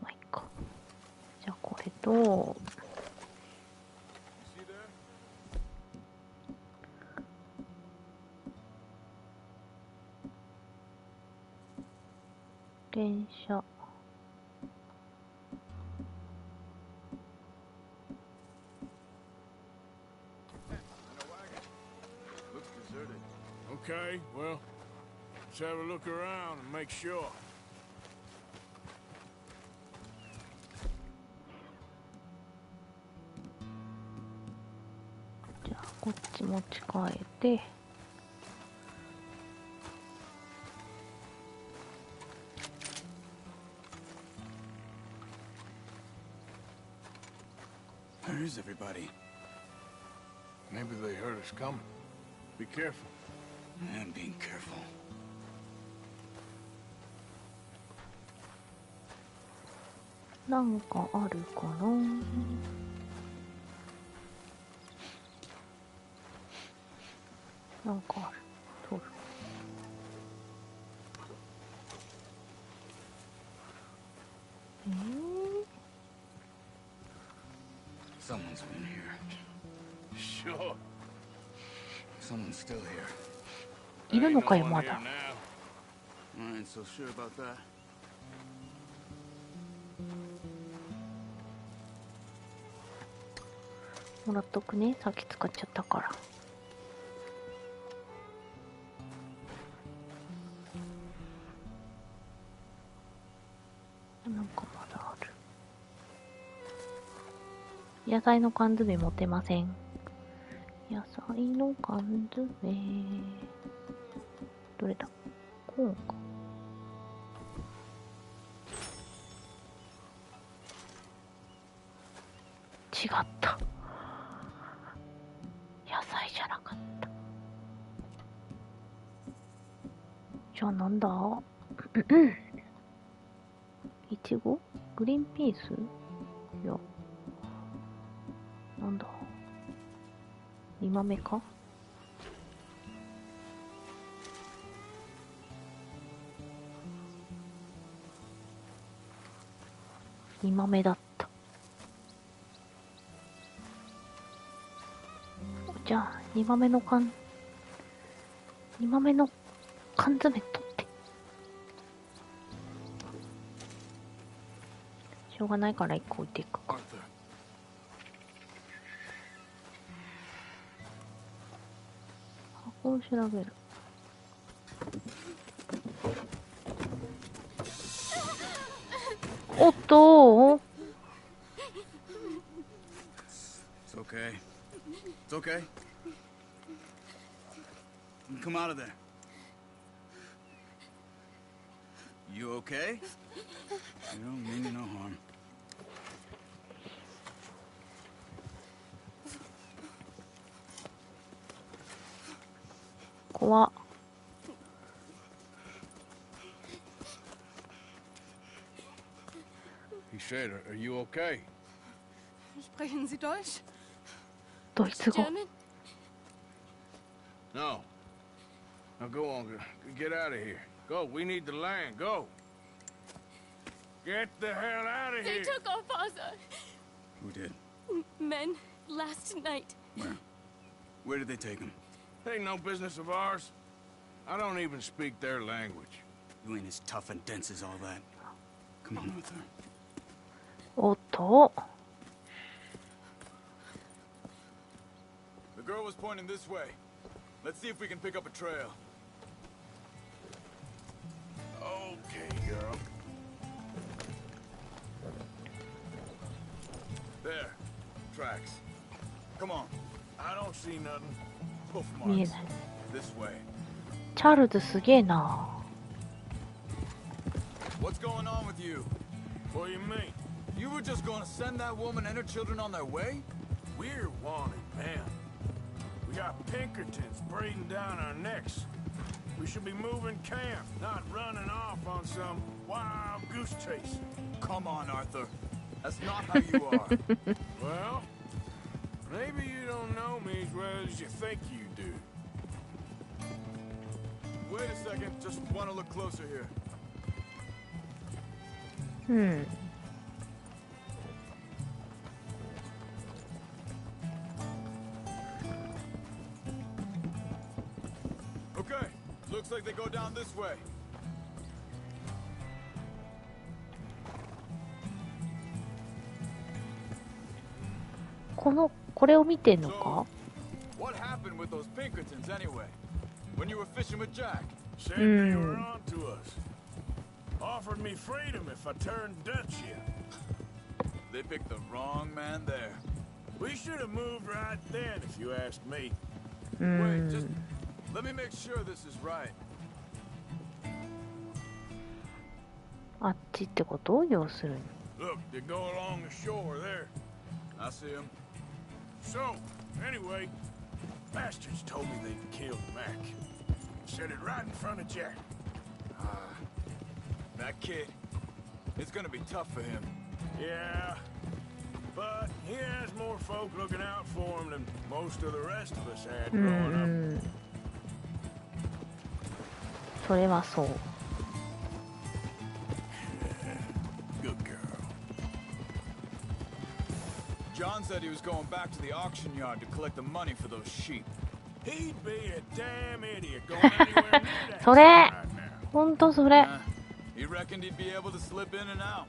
[SPEAKER 1] まあ、いいか。じゃあこれと、
[SPEAKER 8] You see there?
[SPEAKER 1] 電車。
[SPEAKER 8] Looks deserted.
[SPEAKER 2] Okay, well, let's have a look around and make sure.
[SPEAKER 1] じゃあこっち持ち替えて。
[SPEAKER 8] Where is everybody?
[SPEAKER 2] Maybe they heard us coming. Be careful.
[SPEAKER 8] I'm being careful.
[SPEAKER 1] なんかあるかな。なんかある。取る。
[SPEAKER 8] Someone's been here.
[SPEAKER 2] Sure.
[SPEAKER 8] Someone's still here.
[SPEAKER 1] いるのかよ、
[SPEAKER 2] Ain't no
[SPEAKER 1] ま
[SPEAKER 2] one
[SPEAKER 1] だ。
[SPEAKER 2] here now.
[SPEAKER 8] I ain't so sure about that.
[SPEAKER 1] もらっとくね。さっき使っちゃったから。なんかまだある。野菜の缶詰持てません。野菜の缶詰。どれだ？コーンか。違った。野菜じゃなかった。じゃあなんだ？いちご？グリーンピース？いや。なんだ？煮豆か？煮豆だった。じゃあ、煮豆の缶詰取って。しょうがないから1個置いていくか。
[SPEAKER 8] Arthur.
[SPEAKER 1] 箱を調べる。おっとー。
[SPEAKER 8] It's okay. It's okay. Come out of there. You okay? You don't mean no harm.
[SPEAKER 1] 怖っ。
[SPEAKER 3] He said, "Are you okay?"
[SPEAKER 9] Sprechen Sie Deutsch?
[SPEAKER 1] ドイツ語。
[SPEAKER 9] German?
[SPEAKER 3] No. Now go on. Get out of here. Go. We need the land. Go. Get the hell out of
[SPEAKER 9] They
[SPEAKER 3] here.
[SPEAKER 9] took our father.
[SPEAKER 8] Who did?
[SPEAKER 9] Men last night.
[SPEAKER 8] Where? Where did they take him?
[SPEAKER 3] Ain't no business of ours. I don't even speak their language.
[SPEAKER 8] You ain't as tough and dense as all that. Come on, Arthur.
[SPEAKER 1] おっと。
[SPEAKER 8] The girl was pointing this way. Let's see if we can pick up a trail.
[SPEAKER 3] Okay, girl. There. Tracks. Come on. I don't see nothing. Hoof
[SPEAKER 1] 見え
[SPEAKER 3] marks.
[SPEAKER 1] ない。
[SPEAKER 3] This way.
[SPEAKER 1] チャールズすげえな。
[SPEAKER 8] What's going on with you?
[SPEAKER 3] What do you mean?
[SPEAKER 8] You were just going to send that woman and her children on their way?
[SPEAKER 3] We're wanted, man. We got Pinkertons breathing down our necks. We should be moving camp, not running off on some wild goose chase.
[SPEAKER 8] Come on, Arthur. That's not how you are.
[SPEAKER 3] Well, maybe you don't know me as well as you think you do.
[SPEAKER 8] Wait a second. Just want to look closer here.
[SPEAKER 1] うん。
[SPEAKER 8] Okay. Looks like they go down this way.
[SPEAKER 1] これを見てんのか？
[SPEAKER 8] What happened with those Pinkertons anyway? When you were fishing with Jack?
[SPEAKER 3] Said they were on to us. Offered me freedom if I turned Dutch yet.
[SPEAKER 8] They picked the wrong man there.
[SPEAKER 3] We should have moved right then, if you ask me.
[SPEAKER 8] Wait, just let me make sure this is right.
[SPEAKER 1] あっちってこと要するに。
[SPEAKER 3] Look, they go along the shore there.
[SPEAKER 8] I see him.
[SPEAKER 3] So, anyway, bastards told me they'd killed Mac. Said it right in front of Jack.
[SPEAKER 8] That kid. It's gonna be tough for him.
[SPEAKER 3] Yeah, but he has more folk looking out for him than most of the rest of us had
[SPEAKER 1] うん
[SPEAKER 3] growing
[SPEAKER 1] う
[SPEAKER 3] up.
[SPEAKER 1] ん。それはそう。
[SPEAKER 3] Good girl.
[SPEAKER 8] John said he was going back to the auction yard to collect the money for those sheep.
[SPEAKER 3] He'd be a damn idiot going anywhere near that
[SPEAKER 1] それ
[SPEAKER 3] right now.
[SPEAKER 1] ほんとそれ。
[SPEAKER 8] He reckoned he'd be able to slip in and out.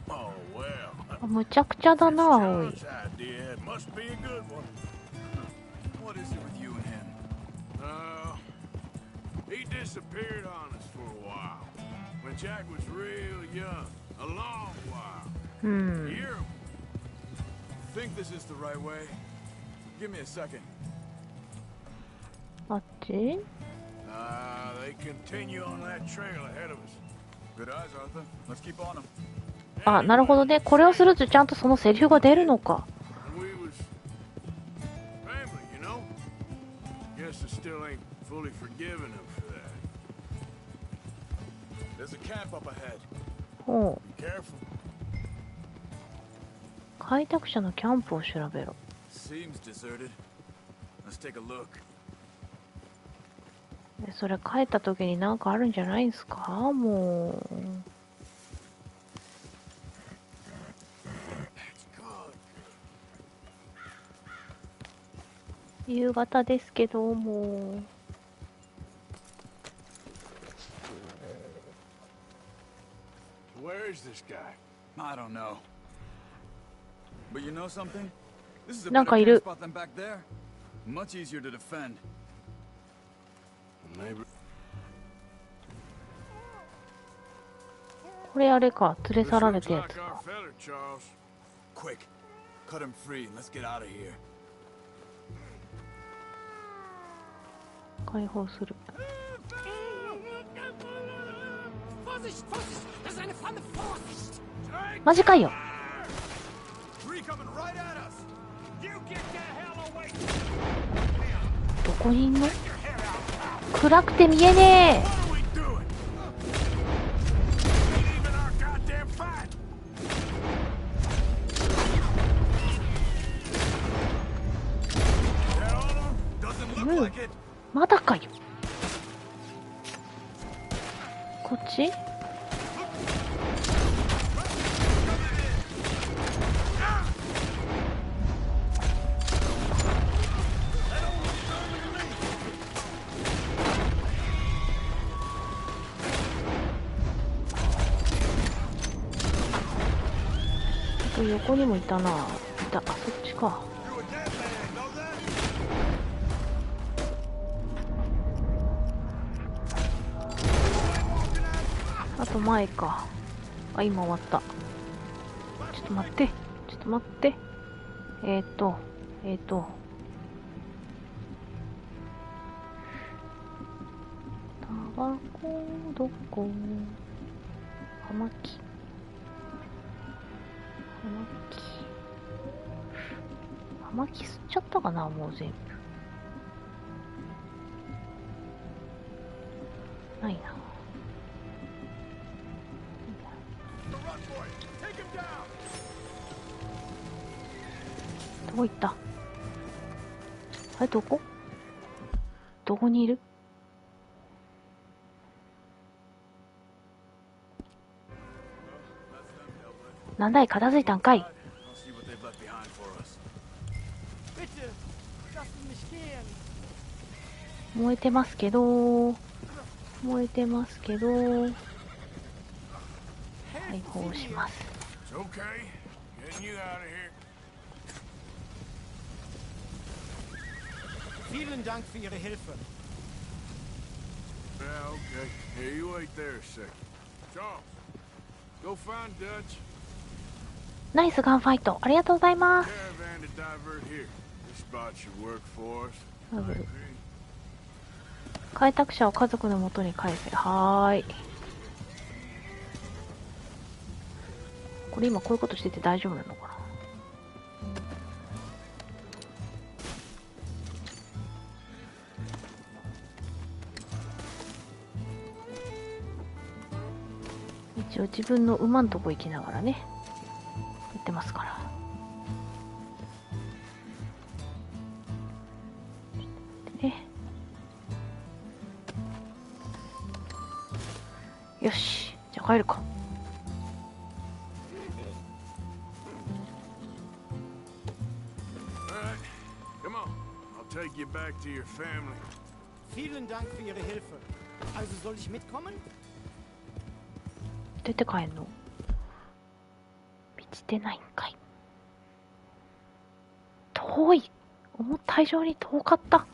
[SPEAKER 3] Oh, well.
[SPEAKER 1] むちゃくちゃだな、おい。
[SPEAKER 3] John's idea must be a good one.
[SPEAKER 8] What is it with you and him?
[SPEAKER 3] He disappeared on us for a while. When Jack was real young. A long while.
[SPEAKER 1] うん。
[SPEAKER 3] Year
[SPEAKER 8] Think this is the right way? Give me a second.
[SPEAKER 1] あっち？
[SPEAKER 3] they continue on that trail ahead of us.
[SPEAKER 8] Good eyes, Arthur. Let's keep on him.
[SPEAKER 1] あ、なるほどね。これをするとちゃんとそのセリフが出るのか。
[SPEAKER 3] We was family, you know? Guess I still ain't fully forgiven him for that.
[SPEAKER 8] There's a camp up ahead.
[SPEAKER 1] ほう。
[SPEAKER 3] Be careful.
[SPEAKER 1] 開拓者のキャンプを調べろ。
[SPEAKER 8] Seems deserted. Let's take a look.
[SPEAKER 1] でそれ帰った時になんかあるんじゃないんすか？もう。夕方ですけど、もう。
[SPEAKER 3] Where is this guy?
[SPEAKER 8] I don't know. But you know something? This is a
[SPEAKER 1] なん
[SPEAKER 8] better
[SPEAKER 1] かいる。
[SPEAKER 8] camp spot than back there. Much easier to defend.
[SPEAKER 3] Maybe.
[SPEAKER 1] これあれか、連れ
[SPEAKER 3] This
[SPEAKER 1] 去られ
[SPEAKER 3] looks
[SPEAKER 1] たや
[SPEAKER 3] like
[SPEAKER 1] つ
[SPEAKER 3] our
[SPEAKER 1] か。
[SPEAKER 3] feller, Charles.
[SPEAKER 8] Quick, cut him free and let's get out of here.
[SPEAKER 1] 解放する。
[SPEAKER 6] Vorsicht, Vorsicht! Das ist eine Pfanne! Vorsicht!
[SPEAKER 1] マジかよ。
[SPEAKER 8] Three coming right at us.
[SPEAKER 6] You get the hell away!
[SPEAKER 1] どこにいんの？
[SPEAKER 6] Your hair out!
[SPEAKER 1] 暗くて見えね
[SPEAKER 2] What are we doing? Ain't even our goddamn fight. That all of them? Doesn't
[SPEAKER 1] え。
[SPEAKER 2] look
[SPEAKER 1] うん。
[SPEAKER 2] like it.
[SPEAKER 1] まだかよ。こっち？横にもいたな。いた。あ、そっちか。
[SPEAKER 2] You're a dead man, know that?
[SPEAKER 1] あと前か。あ、今終わった。ちょっと待って。ちょっと待って。タバコどこ？葉巻。葉巻吸っちゃったかな、もう全部。ないな。どこ行った？あれ、どこ？どこにいる？なんだい、片付いたんかい。
[SPEAKER 8] I'll see what they've left behind for us.
[SPEAKER 6] Bitte, lassen mich gehen.
[SPEAKER 1] 燃えてますけど、燃えてますけど、解放します。
[SPEAKER 2] It's okay. Getting you out of here.
[SPEAKER 6] Vielen Dank für Ihre Hilfe.
[SPEAKER 2] Yeah, okay. Here, you wait there a second. Charles, go find Dutch.
[SPEAKER 1] ナイスガンファイト、ありがとうございます。
[SPEAKER 2] Caravan to divert here. This spot should work for us.
[SPEAKER 1] 開拓者を家族のもとに返せ。はーい。これ今こういうことしてて大丈夫なのかな。一応自分の馬のとこ行きながらね、やってますから。ね。よし、じゃあ帰るか。
[SPEAKER 2] Alright, come on. I'll take you back to your family.
[SPEAKER 6] Vielen Dank für Ihre Hilfe. Also soll ich mitkommen?
[SPEAKER 1] 出て帰んの？道出ないんかい。遠い。思った以上に遠かった。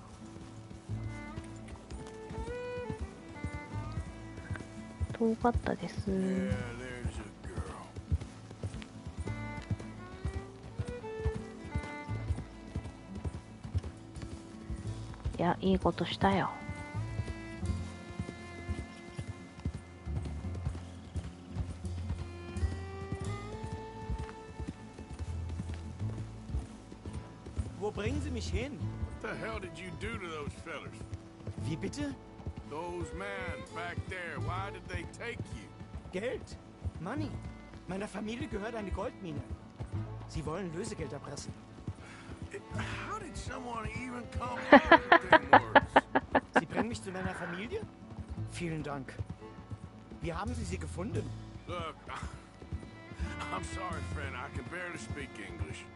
[SPEAKER 1] 遠かったです。
[SPEAKER 2] Yeah, there's a girl.
[SPEAKER 1] いや、いいことしたよ。
[SPEAKER 6] Wo bringen Sie mich hin?
[SPEAKER 2] What the hell did you do to those fellers?
[SPEAKER 6] Wie bitte?
[SPEAKER 2] Those men back there, why did they take you?
[SPEAKER 6] Geld. Money. Meiner Familie gehört eine Goldmine. Sie wollen Lösegeld erpressen.
[SPEAKER 2] How did someone even come up with them words?
[SPEAKER 6] Sie bringen mich zu meiner Familie? Vielen Dank. Wie haben Sie sie gefunden?
[SPEAKER 2] Look, I'm sorry, friend. I can barely speak English.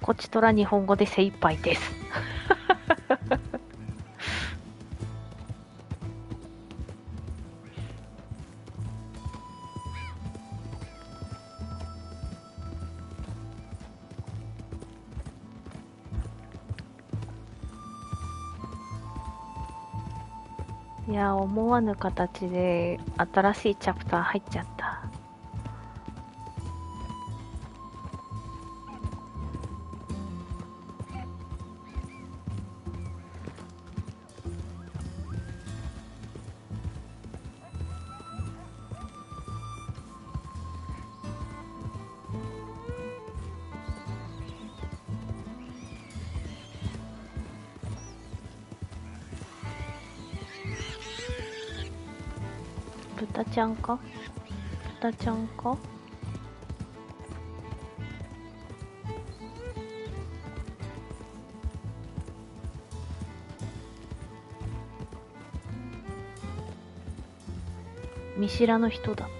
[SPEAKER 1] こちとら日本語で精一杯です。いや、思わぬ形で新しいチャプター入っちゃった。豚ちゃんか？豚ちゃんか？見知らぬ人だった。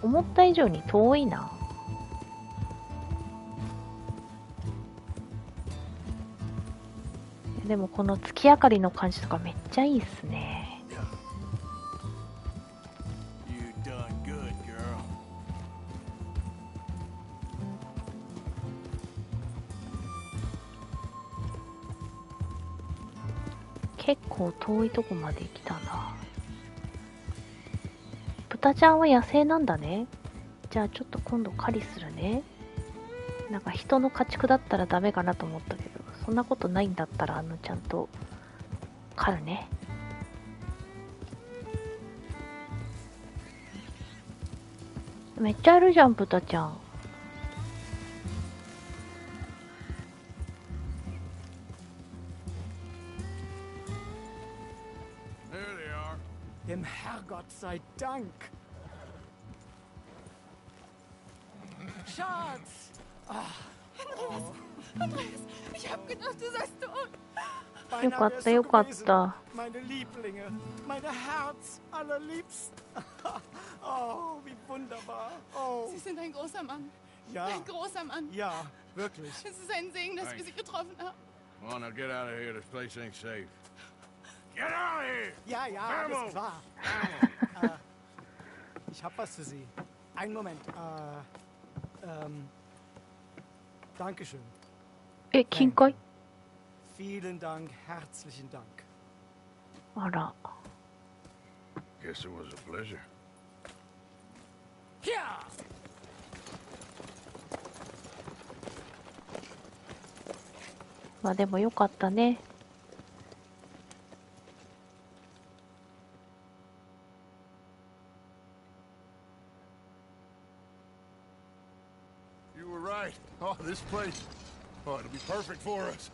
[SPEAKER 1] 思った以上に遠いな。でもこの月明かりの感じとかめっちゃいいっすね。結構遠いとこまで来たな。豚ちゃんは野生なんだね。じゃあちょっと今度狩りするね。なんか人の家畜だったらダメかなと思ったけど、そんなことないんだったらちゃんと狩るね。めっちゃいるじゃん、豚ちゃん。
[SPEAKER 6] Dem Herrgott sei Dank. Schatz!
[SPEAKER 9] Andreas, ich hab gedacht, du seist tot.
[SPEAKER 1] よかったよかった。
[SPEAKER 6] Meine Lieblinge, meine Herz allerliebsten. Oh, wie wunderbar. Oh.
[SPEAKER 9] Sie sind ein großer Mann.
[SPEAKER 6] Ja.
[SPEAKER 9] Ein großer Mann.
[SPEAKER 6] Ja, wirklich.
[SPEAKER 9] Es ist ein Segen, dass wir Sie getroffen haben.
[SPEAKER 2] Come on, now get out of here. This place ain't safe. Get out of here!
[SPEAKER 6] Ja, ja, alles klar. Ich hab was für Sie. Einen Moment. Dankeschön.
[SPEAKER 1] 金塊？
[SPEAKER 6] Vielen Dank, herzlichen Dank.
[SPEAKER 1] あら。
[SPEAKER 2] Guess it was a pleasure.
[SPEAKER 6] Ja!
[SPEAKER 1] まあでもよかったね。
[SPEAKER 7] You were right. Oh, this place. Oh, it'll be perfect for us.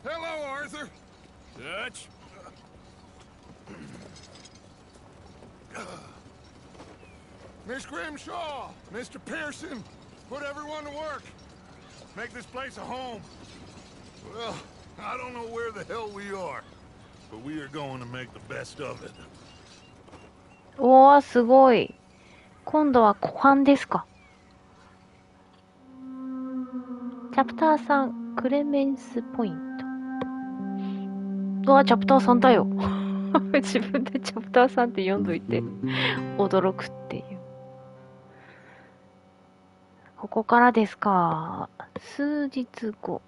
[SPEAKER 7] Hello, Arthur.
[SPEAKER 2] Dutch?
[SPEAKER 7] Miss Grimshaw, Mr. Pearson, put everyone to work. Make this place a home. Well, I don't know where the hell we are, but we are going to make the best of it.
[SPEAKER 1] おー、すごい。今度は後半ですか。チャプター3、クレメンスポイント。うわ、チャプター3だよ。自分でチャプター3って読んどいて、驚くっていう。ここからですか。数日後。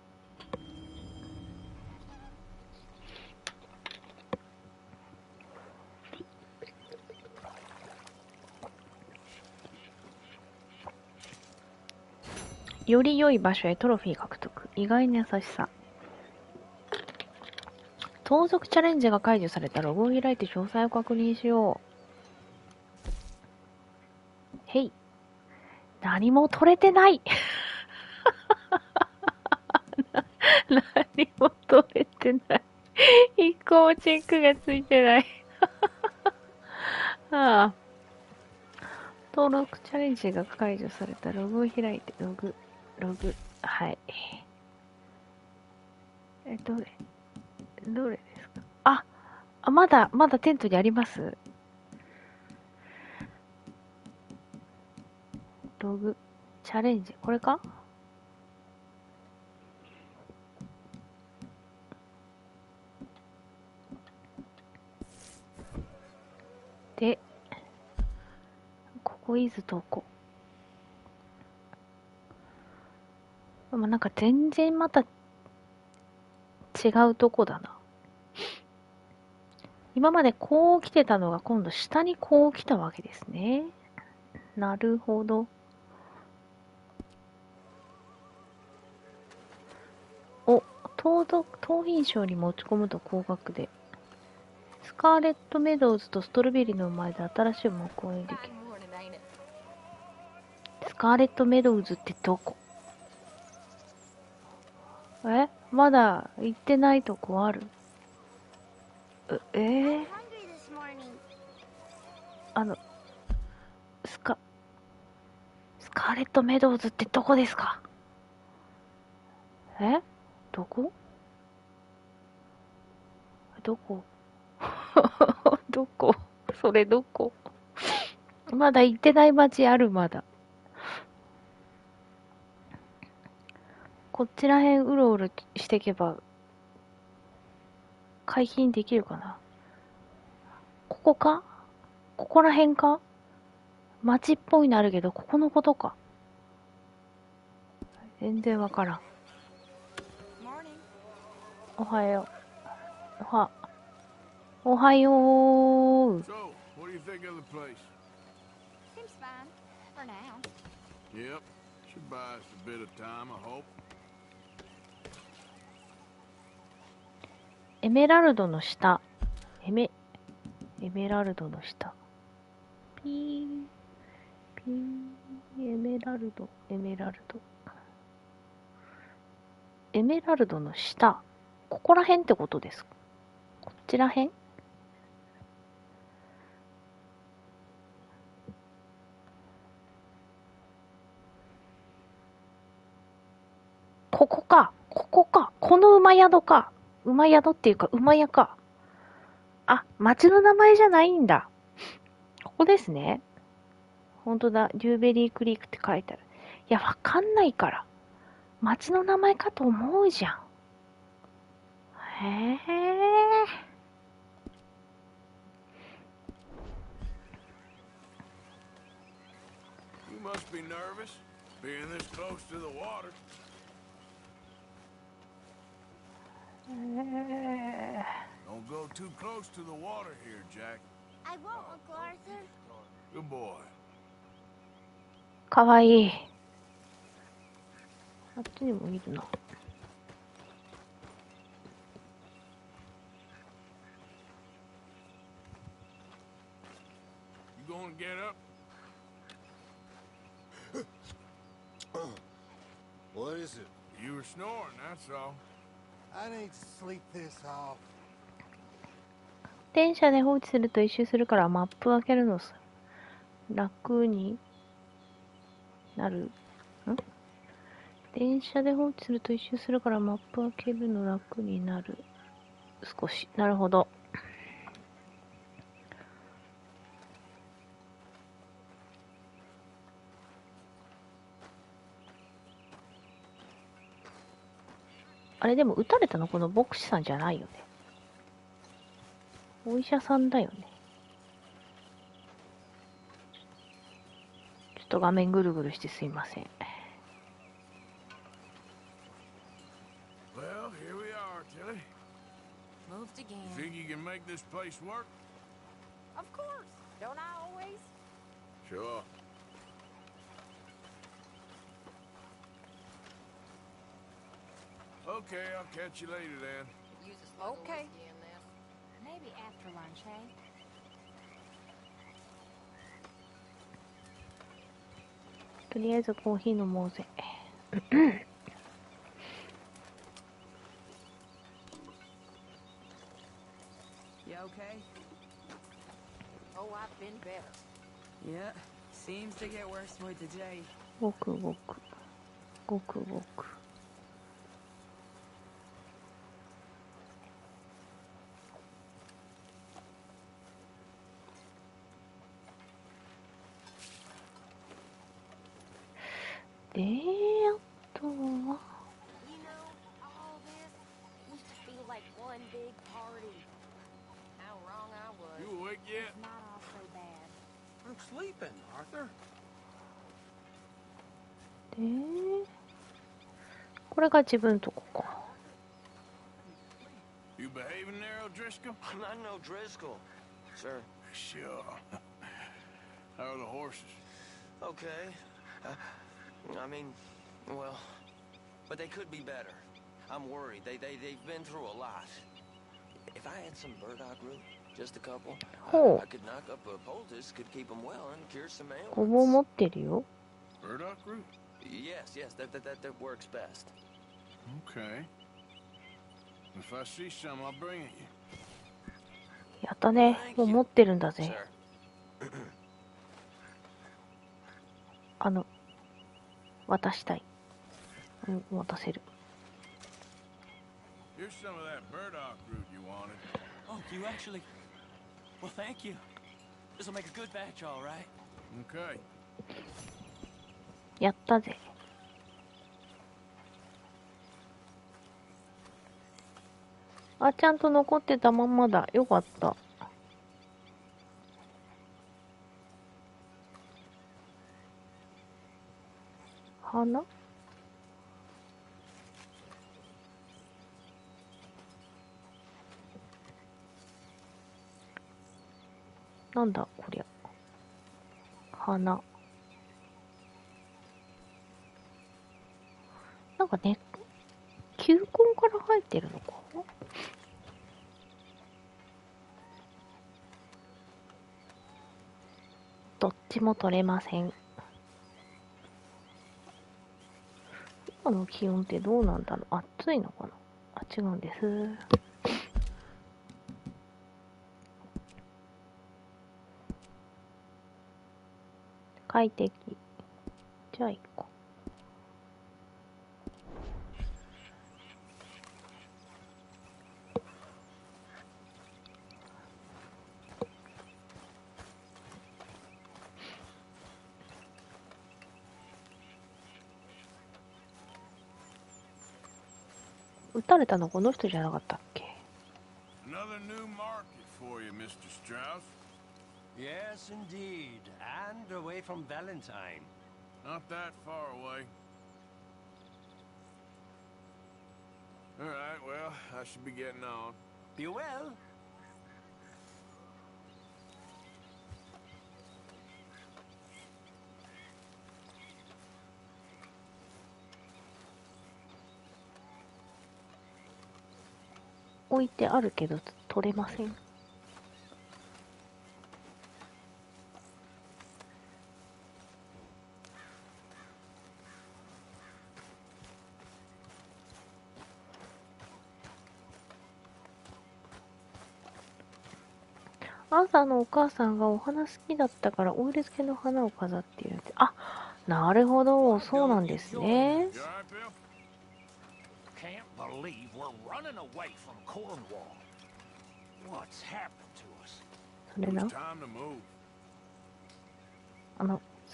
[SPEAKER 1] より良い場所へトロフィー獲得。意外な優しさ。盗賊チャレンジが解除されたログを開いて詳細を確認しよう。へい。何も取れてない何も取れてない。一個もチェックがついてないああ。登録チャレンジが解除されたログを開いて、ログ、はい。どれですか？まだテントにあります？ログ、チャレンジ、これか？で、ここイズどこ？なんか全然また違うとこだな。今までこう来てたのが今度下にこう来たわけですね。なるほど。盗品賞に持ち込むと高額で。スカーレットメドウズとストロベリーの前で新しい木工にできる。スカーレット・メドウズってどこ？まだ行ってないとこある？スカーレット・メドウズってどこですか？どこどこどこそれどこ？まだ行ってない街ある？まだ。こっちらへんうろうろしてけば、解禁できるかな？ここか？ここらへんか？街っぽいのあるけど、ここのことか。全然わからん。おはよう。おはよう。
[SPEAKER 2] So, what do you think of the place?
[SPEAKER 9] Seems fine. For now.
[SPEAKER 2] Yep. Should buy us a bit of time, I hope.
[SPEAKER 1] エメラルドの下。エメラルドの下。ピー。エメラルド。エメラルドの下。ここら辺ってことですか？こっちら辺？ここか。この馬宿か。馬宿っていうか、馬屋か。あ、町の名前じゃないんだ。ここですね。ほんとだ。デューベリークリークって書いてある。いや、わかんないから。町の名前かと思うじゃん。へえ。
[SPEAKER 2] You must be nervous, being this close to the water. Don't go too close to the water here, Jack.
[SPEAKER 9] I won't, Uncle Arthur.
[SPEAKER 2] Good boy.
[SPEAKER 1] かわいい。あっちにもいるな。
[SPEAKER 2] You gonna get up?
[SPEAKER 3] What is it?
[SPEAKER 2] You were snoring, that's all.
[SPEAKER 3] I need to sleep this off.
[SPEAKER 1] 電車で放置すると一周するからマップ開けるのさ。楽になる？電車で放置すると一周するからマップ開けるの楽になる。少し。なるほど。あれでも撃たれたのこの牧師さんじゃないよね。お医者さんだよね。ちょっと画面ぐるぐるしてすいません。
[SPEAKER 2] Well, here we are, Tilly.
[SPEAKER 10] Moved again.
[SPEAKER 2] You think you can make this place work?
[SPEAKER 10] Of course. Don't I always?
[SPEAKER 2] Sure. Okay, I'll catch you later then.
[SPEAKER 10] Use a smuggle whiskey in this. Maybe after lunch, hey?
[SPEAKER 1] とりあえずコーヒー飲もうぜ。
[SPEAKER 10] You okay? Oh, I've been better. Yeah, seems to get worse with the day.
[SPEAKER 1] ごくごく。ごくごく。で、あとは。
[SPEAKER 10] You know, all this used to feel like one big party. How wrong I was.
[SPEAKER 2] You awake yet?
[SPEAKER 10] It's not all so bad.
[SPEAKER 6] I'm sleeping, Arthur.
[SPEAKER 1] で、これが自分とこか。
[SPEAKER 2] You behaving there, O'Driscoll?
[SPEAKER 11] I'm not no Driscoll, sir.
[SPEAKER 2] Sure. How are the horses?
[SPEAKER 11] Okay. I mean, well, but they could be better. I'm worried. They've been through a lot. If I had some burdock root, just a couple, I could knock up a poultice, could keep them well and cure some
[SPEAKER 1] ごぼう
[SPEAKER 11] ailments.
[SPEAKER 1] 持ってるよ。
[SPEAKER 2] Burdock root?
[SPEAKER 11] Yes, yes, that works best.
[SPEAKER 2] Okay. If I see some, I'll bring it you.
[SPEAKER 1] やったね。もう持ってるんだぜ。
[SPEAKER 11] Sir.
[SPEAKER 1] 渡したい。うん、渡せる。
[SPEAKER 2] Here's some of that burdock root you wanted.
[SPEAKER 11] Oh, you actually... Well, thank you. This'll make a good batch, all right.
[SPEAKER 2] Okay.
[SPEAKER 1] やったぜ。あ、ちゃんと残ってたまんまだ。よかった。花？なんだこりゃ。花。なんかね、球根から生えてるのか？どっちも取れません。今の気温ってどうなんだろう？暑いのかな？あ、違うんです。快適。じゃあ行こう。撃たれたのこの人じゃなかったっけ？
[SPEAKER 2] Another new market for you, Mr. Strauss.
[SPEAKER 6] Yes, indeed. And away from Valentine.
[SPEAKER 2] Not that far away. All right, well, I should be getting on.
[SPEAKER 6] Be well.
[SPEAKER 1] 置いてあるけど取れません。朝のお母さんがお花好きだったからオイル漬けの花を飾っているって。あ、なるほど、そうなんですね。
[SPEAKER 6] Can't believe we're running away from Cornwall. What's happened to us?
[SPEAKER 1] それな。
[SPEAKER 2] Time to move.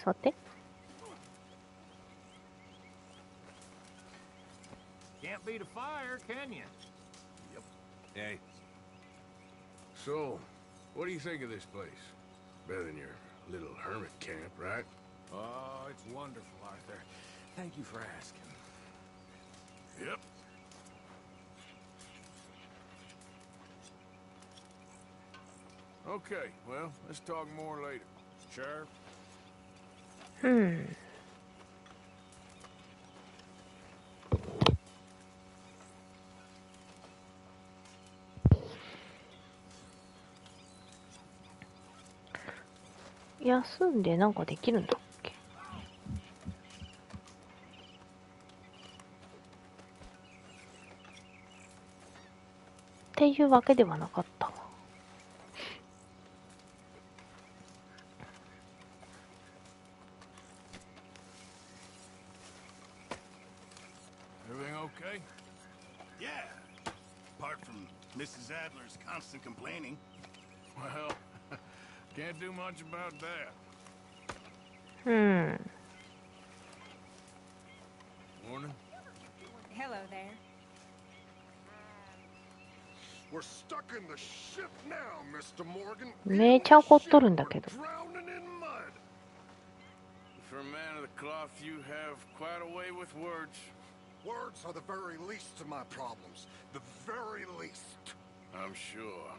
[SPEAKER 1] 座って。
[SPEAKER 6] Can't beat a fire, can you?
[SPEAKER 2] Yep. Hey. So, what do you think of this place? Better than your little hermit camp, right?
[SPEAKER 6] Oh, it's wonderful, Arthur. Thank you for asking.
[SPEAKER 2] Yep. Okay, well, let's talk more later.
[SPEAKER 6] Sure.
[SPEAKER 1] 休んでなんかできるんだっけ？っていうわけではなかったわ。
[SPEAKER 2] Everything okay?
[SPEAKER 12] Yeah. Apart from Mrs. Adler's constant complaining.
[SPEAKER 2] Well, can't do much about that. Morning.
[SPEAKER 10] Hello there.
[SPEAKER 7] We're stuck in the ship now, Mr. Morgan.
[SPEAKER 1] めっちゃ怒っとるんだけど。
[SPEAKER 7] Drowning in mud.
[SPEAKER 2] For a man of the cloth, you have quite a way with words.
[SPEAKER 7] Words are the very least of my problems. The very least.
[SPEAKER 2] I'm sure.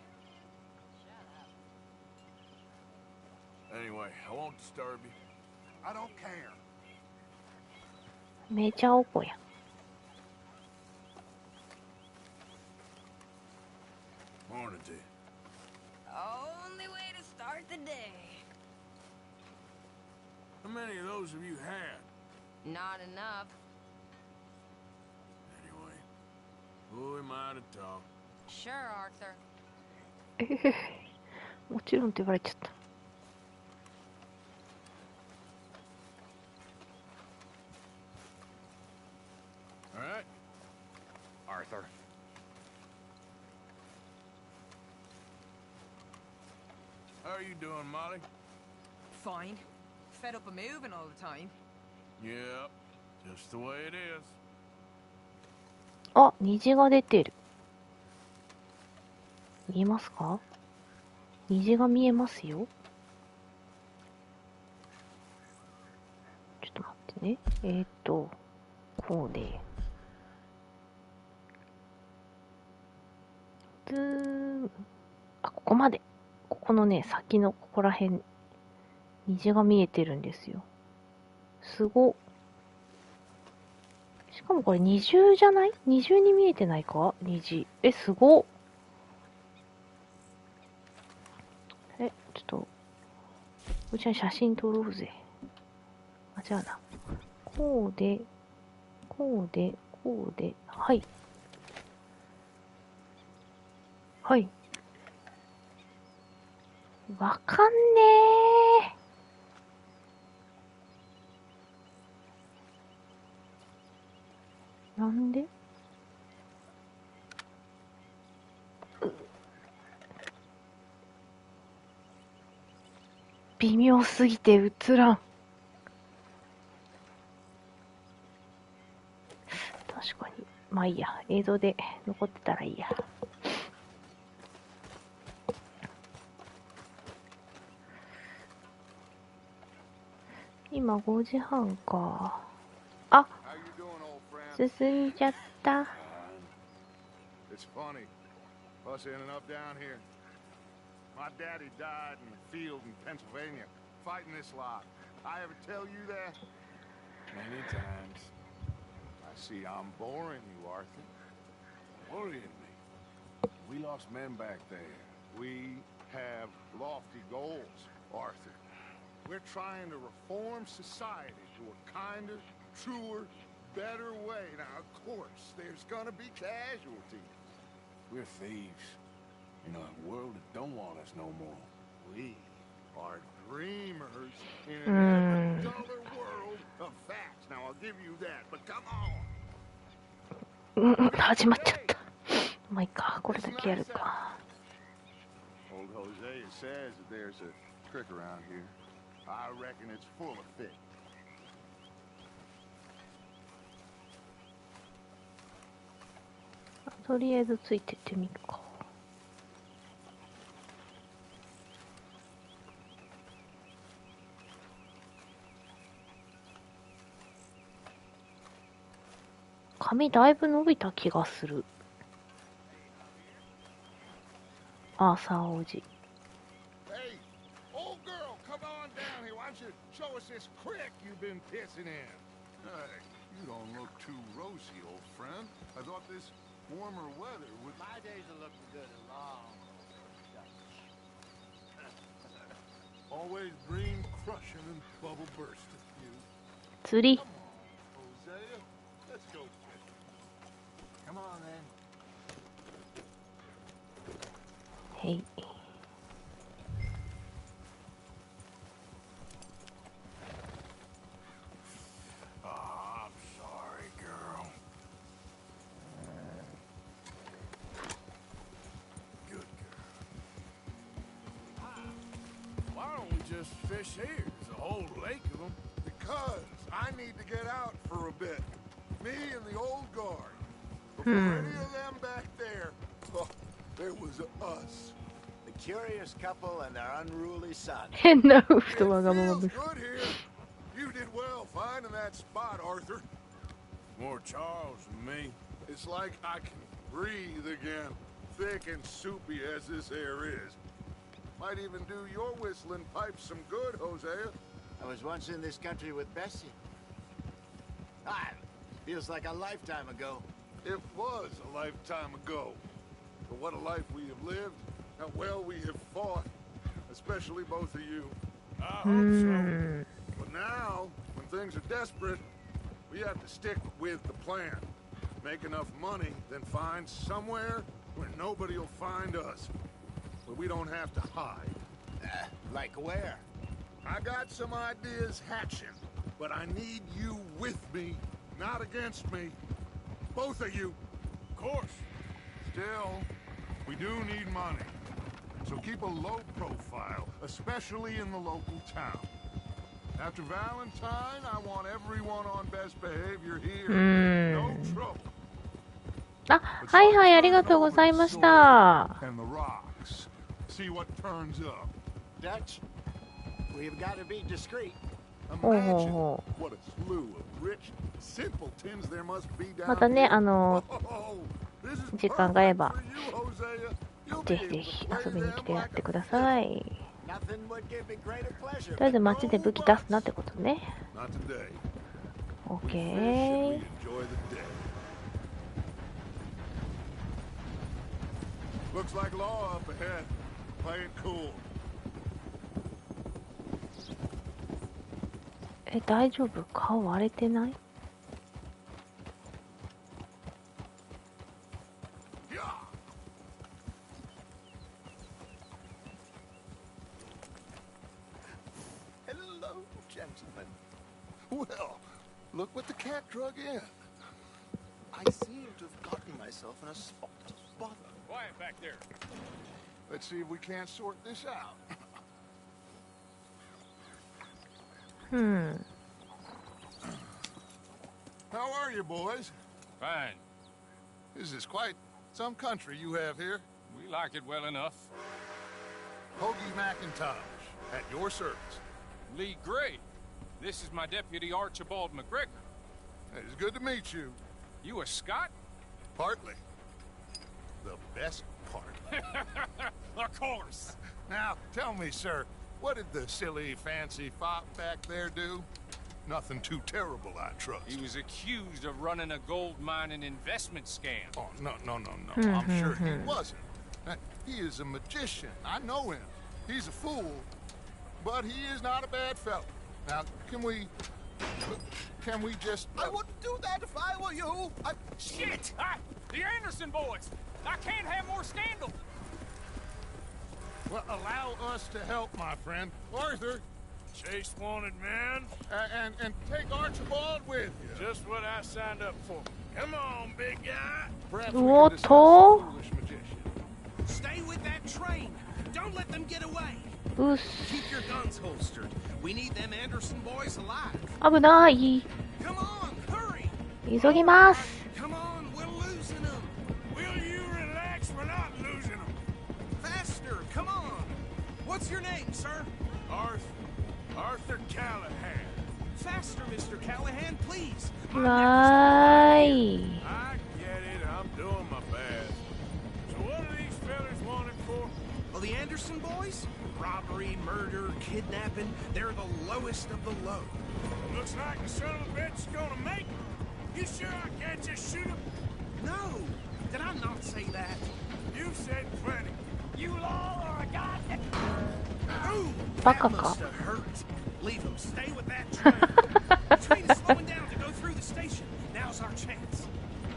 [SPEAKER 2] Anyway, I won't disturb you.
[SPEAKER 7] I don't care.
[SPEAKER 1] めちゃおこや。
[SPEAKER 2] Morning to you.
[SPEAKER 10] Only way to start the day.
[SPEAKER 2] How many of those have you had?
[SPEAKER 10] Not enough.
[SPEAKER 2] Anyway, who am I to talk?
[SPEAKER 10] Sure, Arthur.
[SPEAKER 1] もちろんって言われちゃった。
[SPEAKER 2] All right.
[SPEAKER 5] Arthur.
[SPEAKER 2] How are you doing, Molly?
[SPEAKER 10] Fine. Fed up of moving all the time.
[SPEAKER 2] Yep, just the way it is.
[SPEAKER 1] あ、虹が出てる。見えますか？虹が見えますよ。ちょっと待ってね。こうで。あ、ここまで。ここのね、先のここら辺、虹が見えてるんですよ。すごっ。しかもこれ二重じゃない？二重に見えてないか？虹。すごっ。ちょっと、うちは写真撮ろうぜ。あ、じゃあな。こうで、こうで、こうで、はい。はい。わかんねー。なんで？微妙すぎて映らん。確かに。まあいいや。映像で残ってたらいいや。今5時半か。あ、進んじゃった。
[SPEAKER 7] It's funny, us ending up down here. My daddy died in the field in Pennsylvania, fighting this lot. I ever tell you that?
[SPEAKER 2] Many times.
[SPEAKER 7] I see I'm boring you, Arthur.
[SPEAKER 2] Worrying me. We lost men back there.
[SPEAKER 7] We have lofty goals, Arthur. We're trying to reform society to a kinder, truer, better way. Now, of course, there's gonna be casualties.
[SPEAKER 2] We're thieves. In a world that don't want us no more.
[SPEAKER 7] We are dreamers in an ever duller world of facts. Now, I'll give you that, but come on.
[SPEAKER 1] 始まっちゃった。まあいいか、これだけやるか。
[SPEAKER 7] Old Hosea says that there's a trick around here. I reckon it's full of fish.
[SPEAKER 1] とりあえずついてってみるか。髪だいぶ伸びた気がする。アーサー王子。
[SPEAKER 7] Hey, old girl, come on down here. Why don't you show us this creek you've been pissing in? Hey, you don't look too rosy, old friend. I thought this warmer weather would...
[SPEAKER 13] My days are looking good and long.
[SPEAKER 7] Always dream crushing and bubble bursting, you.
[SPEAKER 1] 釣り。
[SPEAKER 7] Come on, Hosea. Let's go fishing.
[SPEAKER 13] Come on, then.
[SPEAKER 1] へい。
[SPEAKER 2] I'm sorry, girl. Good girl. Why don't we just fish here? There's a whole lake of them.
[SPEAKER 7] Because I need to get out for a bit. Me and the old guard. Before any of them back there, oh, there was us.
[SPEAKER 13] The curious couple and their unruly son.
[SPEAKER 1] 変な夫婦とわがまま
[SPEAKER 7] Feels
[SPEAKER 1] です。
[SPEAKER 7] good here. You did well finding that spot, Arthur.
[SPEAKER 2] More Charles than me.
[SPEAKER 7] It's like I can breathe again, thick and soupy as this air is. Might even do your whistling pipes some good, Hosea.
[SPEAKER 13] I was once in this country with Bessie. Ah, feels like a lifetime ago.
[SPEAKER 7] It was a lifetime ago. But what a life we have lived, how well we have fought, especially both of you.
[SPEAKER 2] I hope so.
[SPEAKER 7] But now, things are desperate, we have to stick with the plan. Make enough money, then find somewhere where nobody will find us. Where we don't have to hide.
[SPEAKER 13] Like where?
[SPEAKER 7] I got some ideas hatching, but I need you with me, not against me. Both of you.
[SPEAKER 2] Of course.
[SPEAKER 7] Still, we do need money. So keep a low profile, especially in the local town. After Valentine, I want everyone on best behavior here. No trouble.
[SPEAKER 1] あ、はいはい、ありがとうございました。
[SPEAKER 7] And the rocks. See what turns up.
[SPEAKER 13] Dutch, we've got to be discreet.
[SPEAKER 7] Imagine what a slew of rich simpletons there must be down
[SPEAKER 1] またね、
[SPEAKER 7] here.
[SPEAKER 1] 時間があれば、ぜひぜひ遊びに来てやってください。とりあえず街で武器出すなってことね。オッケー。
[SPEAKER 7] Looks like law up ahead. Play it cool.
[SPEAKER 1] 大丈夫？顔割れてない？
[SPEAKER 7] Hello, gentlemen. Well, look what the cat drug in.
[SPEAKER 14] I seem to have gotten myself in a spot of bother.
[SPEAKER 2] Quiet back there.
[SPEAKER 7] Let's see if we can't sort this out. How are you, boys?
[SPEAKER 2] Fine.
[SPEAKER 7] This is quite some country you have here.
[SPEAKER 2] We like it well enough.
[SPEAKER 7] Hoagie McIntosh, at your service.
[SPEAKER 2] Lee Gray. This is my deputy Archibald McGregor.
[SPEAKER 7] It's good to meet you.
[SPEAKER 2] You a Scot?
[SPEAKER 7] Partly. The best part.
[SPEAKER 2] Of course.
[SPEAKER 7] Now, tell me, sir, what did the silly, fancy fop back there do? Nothing too terrible, I trust.
[SPEAKER 2] He was accused of running a gold mining investment scam.
[SPEAKER 7] Oh, no. I'm sure he wasn't. He is a magician. I know him. He's a fool, but he is not a bad fellow. Now, can we just...
[SPEAKER 14] I wouldn't do that if I were you.
[SPEAKER 2] Shit! The Anderson boys! I can't have more scandal!
[SPEAKER 7] Well, allow us to help, my friend. Arthur!
[SPEAKER 2] Chase wanted man.
[SPEAKER 7] And take Archibald with you.
[SPEAKER 2] Just what I signed up for. Come on, big guy.
[SPEAKER 7] Perhaps we can discuss the foolish magician.
[SPEAKER 11] Stay with that train. Don't let them get away. Keep your guns holstered. We need them Anderson boys alive.
[SPEAKER 1] 危ない。
[SPEAKER 11] Come on, hurry.
[SPEAKER 1] 急ぎます。
[SPEAKER 11] Come on, we're losing them.
[SPEAKER 2] Will you relax? We're not losing them.
[SPEAKER 11] Faster, come on. What's your name, sir?
[SPEAKER 2] Arthur Callahan.
[SPEAKER 11] Faster, Mr. Callahan, please.
[SPEAKER 1] わーい。
[SPEAKER 2] I get it. I'm doing my best. So what are these fellas wanted for?
[SPEAKER 11] Well, the Anderson boys? Robbery, murder, kidnapping. They're the lowest of the low.
[SPEAKER 2] Looks like the son of a bitch is gonna make it. You sure I can't just shoot him?
[SPEAKER 11] No. Did I not say that?
[SPEAKER 2] You said plenty. You law or a god that...
[SPEAKER 11] Ooh,
[SPEAKER 1] Baka
[SPEAKER 11] that
[SPEAKER 1] ka.
[SPEAKER 11] must have hurt. Leave them. Stay with that train. The train is slowing down to go through the station. Now's our chance.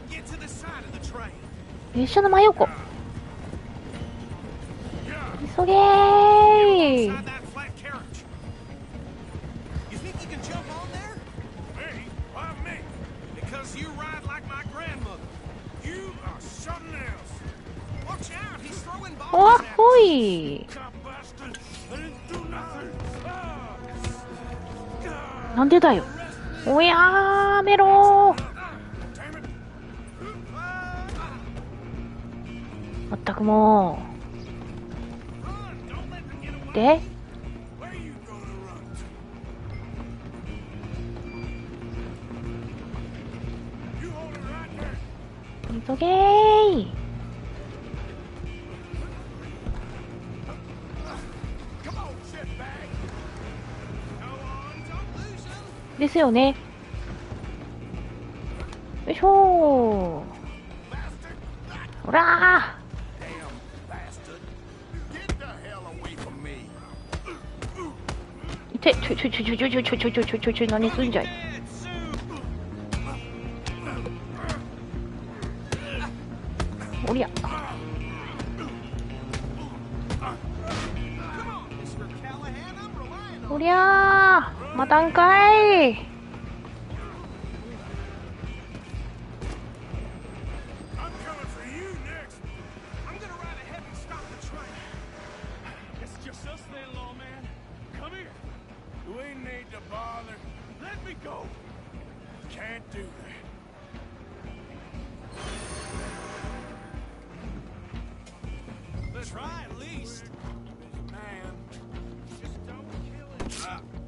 [SPEAKER 11] Get to the side of the train.
[SPEAKER 1] 列車の真横。急げー。
[SPEAKER 11] Inside that flat carriage. You think you can jump on there?
[SPEAKER 2] Me? Why me?
[SPEAKER 11] Because you ride like my grandmother.
[SPEAKER 2] You are something else.
[SPEAKER 11] Watch out, he's throwing
[SPEAKER 1] おわ
[SPEAKER 11] bombs
[SPEAKER 1] っ
[SPEAKER 11] at
[SPEAKER 1] ほ
[SPEAKER 11] us.
[SPEAKER 1] い。
[SPEAKER 2] Cop bastard. I didn't do nothing.
[SPEAKER 1] なんでだよ。おやめろー。まったくもう。で急げー。ですよね。よいしょー。ほらー。て、ちょ、何すんじゃい。おりゃ。おりゃー、またんかい。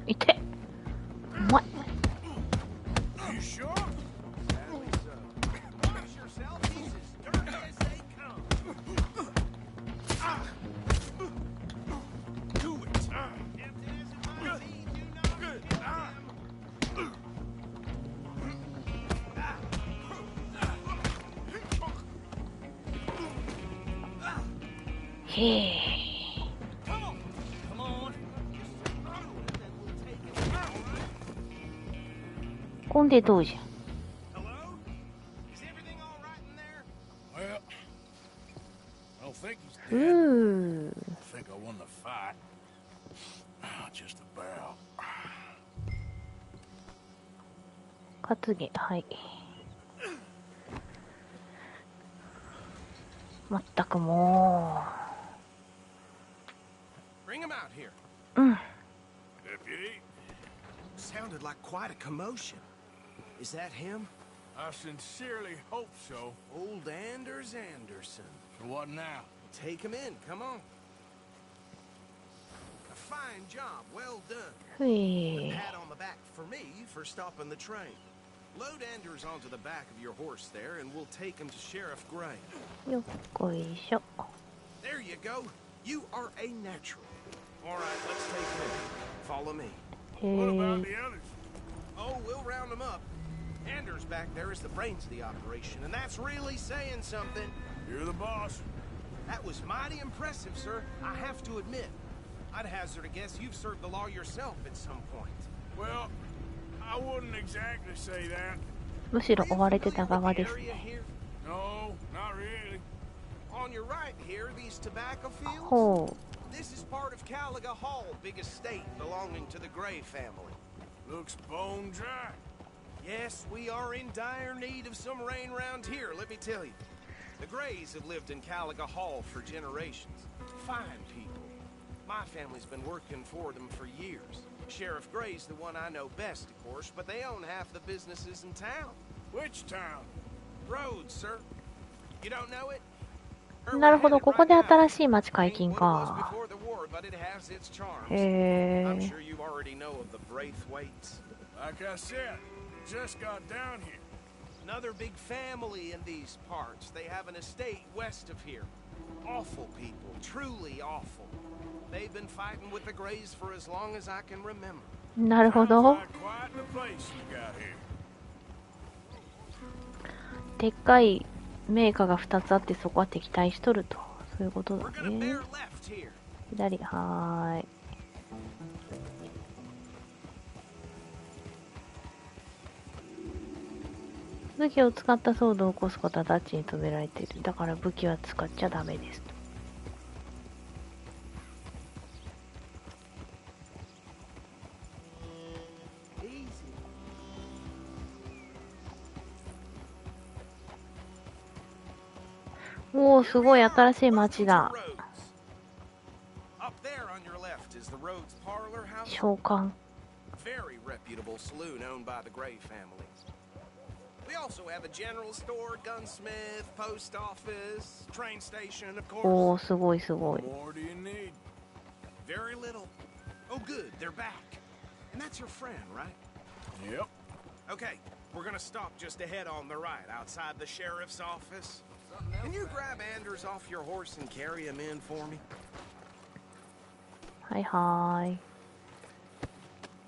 [SPEAKER 1] いて。うまい。へえ。こんでどうじゃ。担げ、はい。まったくもう。うん。
[SPEAKER 6] Sounded like quite a commotion. Is that him?
[SPEAKER 2] I sincerely hope so.
[SPEAKER 6] Old Anders Anderson.
[SPEAKER 2] So what now?
[SPEAKER 6] Take him in, come on. A fine job, well done.
[SPEAKER 1] Hey.
[SPEAKER 6] A pat on the back for me for stopping the train. Load Anders onto the back of your horse there, and we'll take him to Sheriff Gray.
[SPEAKER 1] Yo, koisho.
[SPEAKER 6] There you go. You are a natural. All right, let's take him in. Follow me.
[SPEAKER 1] Hey.
[SPEAKER 2] What about the others?
[SPEAKER 6] Oh, we'll round them up. Anders back there is the brains of the operation, and that's really saying something.
[SPEAKER 2] You're the boss.
[SPEAKER 6] That was mighty impressive, sir. I have to admit. I'd hazard a guess you've served the law yourself at some point.
[SPEAKER 2] Well, I wouldn't exactly say that.
[SPEAKER 1] むしろ追われてた側ですね。
[SPEAKER 2] No, not really.
[SPEAKER 6] On your right here, these tobacco fields.
[SPEAKER 1] ほう。
[SPEAKER 6] This is part of Caliga Hall, big estate belonging to the Gray family.
[SPEAKER 2] Looks bone dry.
[SPEAKER 6] Yes, we are in dire need of some rain round here, let me tell you. The Grays have lived in Caliga Hall for generations. Fine people. My family's been working for them for years. Sheriff Gray's the one I know best, of course, but they own half the businesses in town.
[SPEAKER 2] Which town?
[SPEAKER 6] Rhodes, sir. You don't know it?
[SPEAKER 1] なるほど、ここで新しい町解禁か。へー。
[SPEAKER 6] I'm sure you already know of the Braithwaites.
[SPEAKER 2] Like I said, just got down here.
[SPEAKER 6] Another big family in these parts. They have an estate west of here. Awful people, truly awful. They've been fighting with the Grays for as long as I can remember.
[SPEAKER 1] なるほど。
[SPEAKER 2] Quite the place you got here.
[SPEAKER 1] でっかいメーカーが2つあってそこは敵対しとると。そういうことだね。左、はーい。武器を使った騒動を起こすことはダッチに止められている。だから武器は使っちゃダメですと。おお、すごい新しい街だ。召喚。
[SPEAKER 6] Very reputable saloon owned by the Gray family. We also have a general store, gunsmith, post office, train station, of course.
[SPEAKER 1] おお、すごいすごい。
[SPEAKER 2] What more do you need?
[SPEAKER 6] Very little. Oh, good, they're back. And that's your friend, right?
[SPEAKER 2] Yep.
[SPEAKER 6] Okay, we're gonna stop just ahead on the right, outside the sheriff's office. Can you grab Anders off your horse and carry him in for me?
[SPEAKER 1] はいはーい。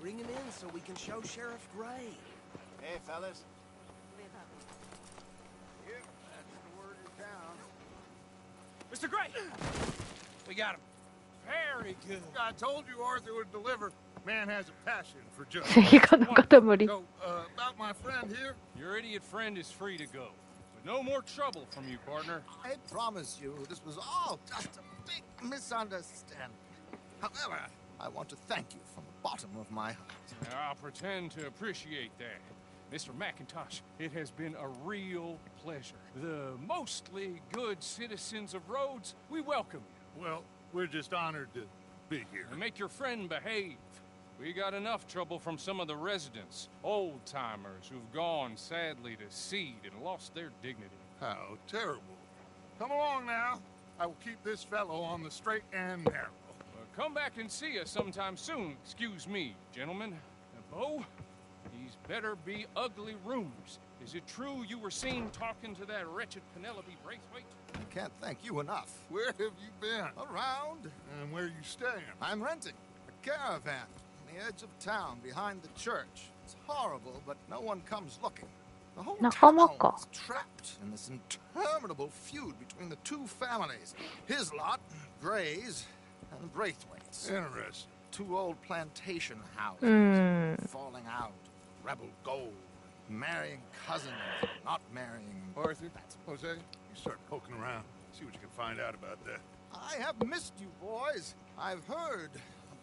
[SPEAKER 6] Bring him in so we can show Sheriff Gray.
[SPEAKER 13] Hey, fellas.
[SPEAKER 3] Yep, that's the word in town.
[SPEAKER 6] Mr. Gray! We got him.
[SPEAKER 3] Very good. I told you Arthur would deliver.
[SPEAKER 7] Man has a passion for
[SPEAKER 1] 正
[SPEAKER 7] justice.
[SPEAKER 1] 義感の塊。
[SPEAKER 7] So, about my friend here?
[SPEAKER 15] Your idiot friend is free to go. But no more trouble from you, partner.
[SPEAKER 14] I promise you, this was all just a big misunderstanding. However, I want to thank you from the bottom of my heart.
[SPEAKER 15] I'll pretend to appreciate that. Mr. McIntosh, it has been a real pleasure. The mostly good citizens of Rhodes, we welcome you.
[SPEAKER 7] Well, we're just honored to be here.
[SPEAKER 15] And make your friend behave. We got enough trouble from some of the residents, old-timers who've gone, sadly, to seed and lost their dignity.
[SPEAKER 7] How terrible. Come along now. I will keep this fellow on the straight and narrow.
[SPEAKER 15] Come back and see us sometime soon. Excuse me, gentlemen. Bo, these better be ugly rumors. Is it true you were seen talking to that wretched Penelope Braithwaite?
[SPEAKER 14] I can't thank you enough.
[SPEAKER 7] Where have you been?
[SPEAKER 14] Around.
[SPEAKER 7] And where are you staying?
[SPEAKER 14] I'm renting a caravan on the edge of town behind the church. It's horrible, but no one comes looking. The whole town is trapped in this interminable feud between the two families. His lot, Gray's, and Braithwaite's.
[SPEAKER 7] Interesting.
[SPEAKER 14] Two old plantation houses falling out. Rebel gold. Marrying cousins, not marrying...
[SPEAKER 7] Arthur, Jose, you start poking around. See what you can find out about that.
[SPEAKER 14] I have missed you, boys. I've heard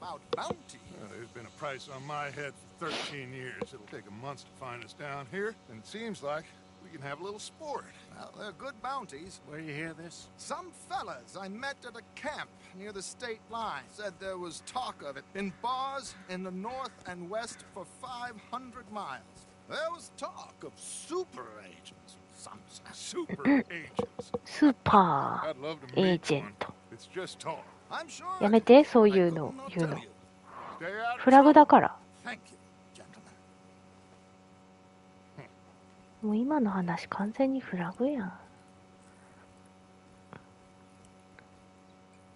[SPEAKER 14] about bounty.
[SPEAKER 7] Well, there's been a price on my head for 13 years. It'll take a month to find us down here, and it seems like we can have a little sport.
[SPEAKER 14] Well, they're good bounties.
[SPEAKER 12] Where do you hear this?
[SPEAKER 14] Some fellas I met at a camp near the state line said there was talk of it in bars in the north and west for 500 miles. There was talk of super agents. Some
[SPEAKER 7] super agents.
[SPEAKER 1] スーパー
[SPEAKER 7] I'd love to
[SPEAKER 1] エー
[SPEAKER 7] meet
[SPEAKER 1] ジェ
[SPEAKER 7] one.
[SPEAKER 1] ント。
[SPEAKER 7] It's just talk.
[SPEAKER 14] I'm sure
[SPEAKER 1] やめて、そういうの
[SPEAKER 14] I
[SPEAKER 1] 言う
[SPEAKER 14] couldn't
[SPEAKER 1] の。
[SPEAKER 14] tell you.
[SPEAKER 7] Stay out
[SPEAKER 1] フラグだから。
[SPEAKER 14] Thank you, gentlemen.
[SPEAKER 1] もう今の話完全にフラグやん。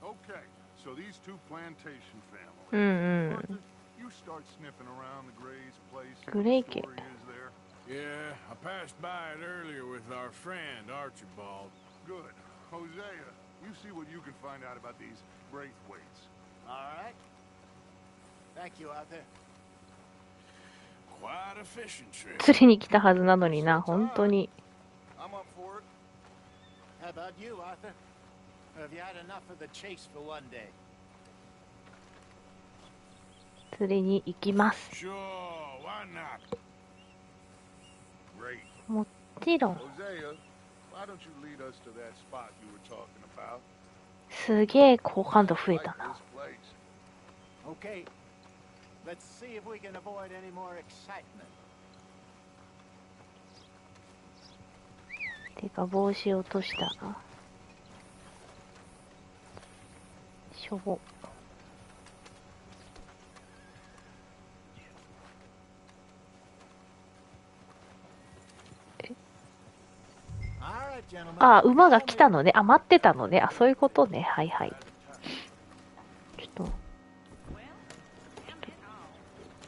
[SPEAKER 7] Okay, so these two plantation families.
[SPEAKER 1] うんうん。
[SPEAKER 7] Arthur, you start sniffing around the Gray's place. See what
[SPEAKER 1] Gray
[SPEAKER 7] the story is there.
[SPEAKER 2] Yeah, I passed by it earlier with our friend, Archibald.
[SPEAKER 7] Good. Hosea, you see what you can find out about these Braithwaites.
[SPEAKER 13] All right. Thank you, Arthur.
[SPEAKER 2] Quite a fishing trip.
[SPEAKER 1] 釣りに来たはずなのにな、本当に。
[SPEAKER 13] I'm up for it. How about you, Arthur? Or have you had enough of the chase for one day?
[SPEAKER 1] 釣りに行きます。
[SPEAKER 2] Sure, why not?
[SPEAKER 7] Great.
[SPEAKER 1] もちろん。
[SPEAKER 7] Hosea, why don't you lead us to that spot you were talking about?
[SPEAKER 1] すげえ好感度増えた
[SPEAKER 7] Like
[SPEAKER 1] な。
[SPEAKER 7] this place.
[SPEAKER 13] Okay. Let's see if we can avoid any more excitement.
[SPEAKER 1] てか帽子落としたな。しょぼ。
[SPEAKER 13] All right, gentlemen.
[SPEAKER 1] あ、馬が来たのね。あ、待ってたのね。あ、そういうことね。はいはい。ちょっと。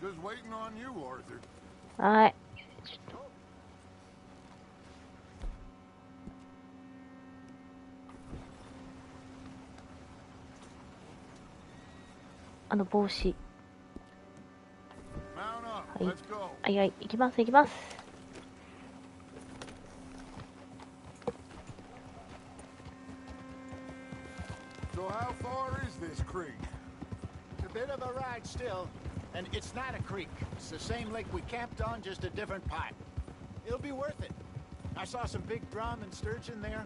[SPEAKER 7] Just waiting on you, Arthur.
[SPEAKER 1] はい。ちょっと。あの帽子。
[SPEAKER 7] Mount up.
[SPEAKER 1] はい。
[SPEAKER 7] Let's go.
[SPEAKER 1] はいはい。行きます行きます。
[SPEAKER 7] So how far is this creek?
[SPEAKER 13] It's a bit of a ride still. And it's not a creek. It's the same lake we camped on, just a different part. It'll be worth it. I saw some big drum and sturgeon there.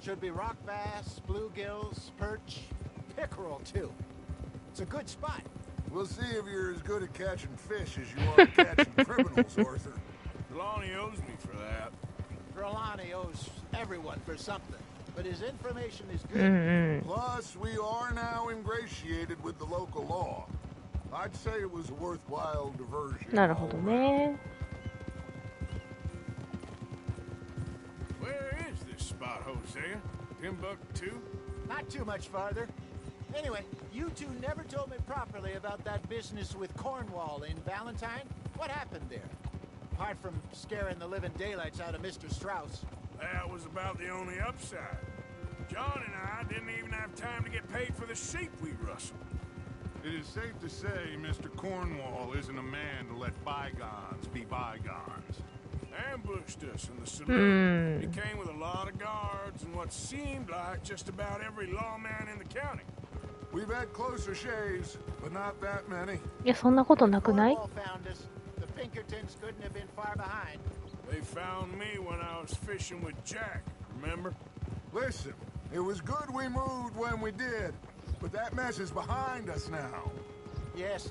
[SPEAKER 13] Should be rock bass, bluegills, perch, pickerel too. It's a good spot.
[SPEAKER 7] We'll see if you're as good at catching fish as you are at catching criminals, Arthur.
[SPEAKER 2] Trelawney owes me for that.
[SPEAKER 13] Trelawney owes everyone for something. But his information is good.
[SPEAKER 7] Plus, we are now ingratiated with the local law. I'd say it was a worthwhile diversion.
[SPEAKER 1] なるほどね。
[SPEAKER 2] Where is this spot, Hosea? Timbuktu?
[SPEAKER 13] Not too much farther. Anyway, you two never told me properly about that business with Cornwall in Valentine. What happened there? Apart from scaring the living daylights out of Mr. Strauss.
[SPEAKER 2] That was about the only upside. John and I didn't even have time to get paid for the sheep we rustled.
[SPEAKER 7] It is safe to say Mr. Cornwall isn't a man to let bygones be bygones.
[SPEAKER 2] Ambushed us in the saloon. He came with a lot of guards and what seemed like just about every lawman in the county.
[SPEAKER 7] We've had closer shaves, but not that many.
[SPEAKER 1] いや、そんなことなくない？
[SPEAKER 13] Cornwall found us. The Pinkertons couldn't have been far behind.
[SPEAKER 2] They found me when I was fishing with Jack, remember?
[SPEAKER 7] Listen, it was good we moved when we did, but that mess is behind us now.
[SPEAKER 13] Yes.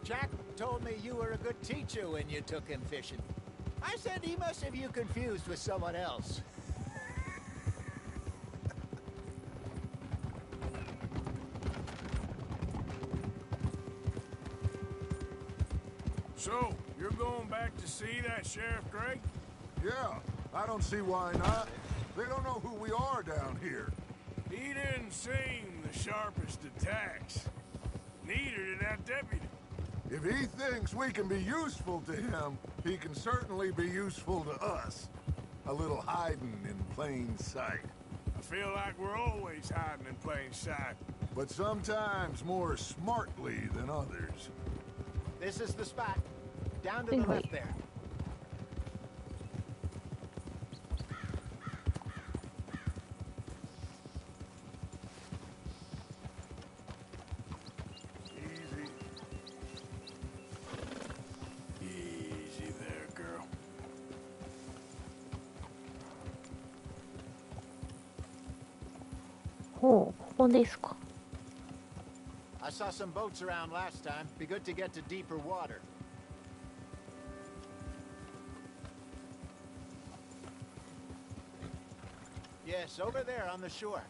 [SPEAKER 13] Jack told me you were a good teacher when you took him fishing. I said he must have you confused with someone else.
[SPEAKER 2] So, you're going back to see that Sheriff Gray?
[SPEAKER 7] Yeah, I don't see why not. They don't know who we are down here.
[SPEAKER 2] He didn't seem the sharpest attacks. Neither did that deputy.
[SPEAKER 7] If he thinks we can be useful to him, he can certainly be useful to us. A little hiding in plain sight.
[SPEAKER 2] I feel like we're always hiding in plain sight.
[SPEAKER 7] But sometimes more smartly than others.
[SPEAKER 13] This is the spot. Down to the left there.
[SPEAKER 2] Easy there, girl.
[SPEAKER 1] Oh, ここですか。
[SPEAKER 13] I saw some boats around last time. Be good to get to deeper water. Yes, over there on the shore.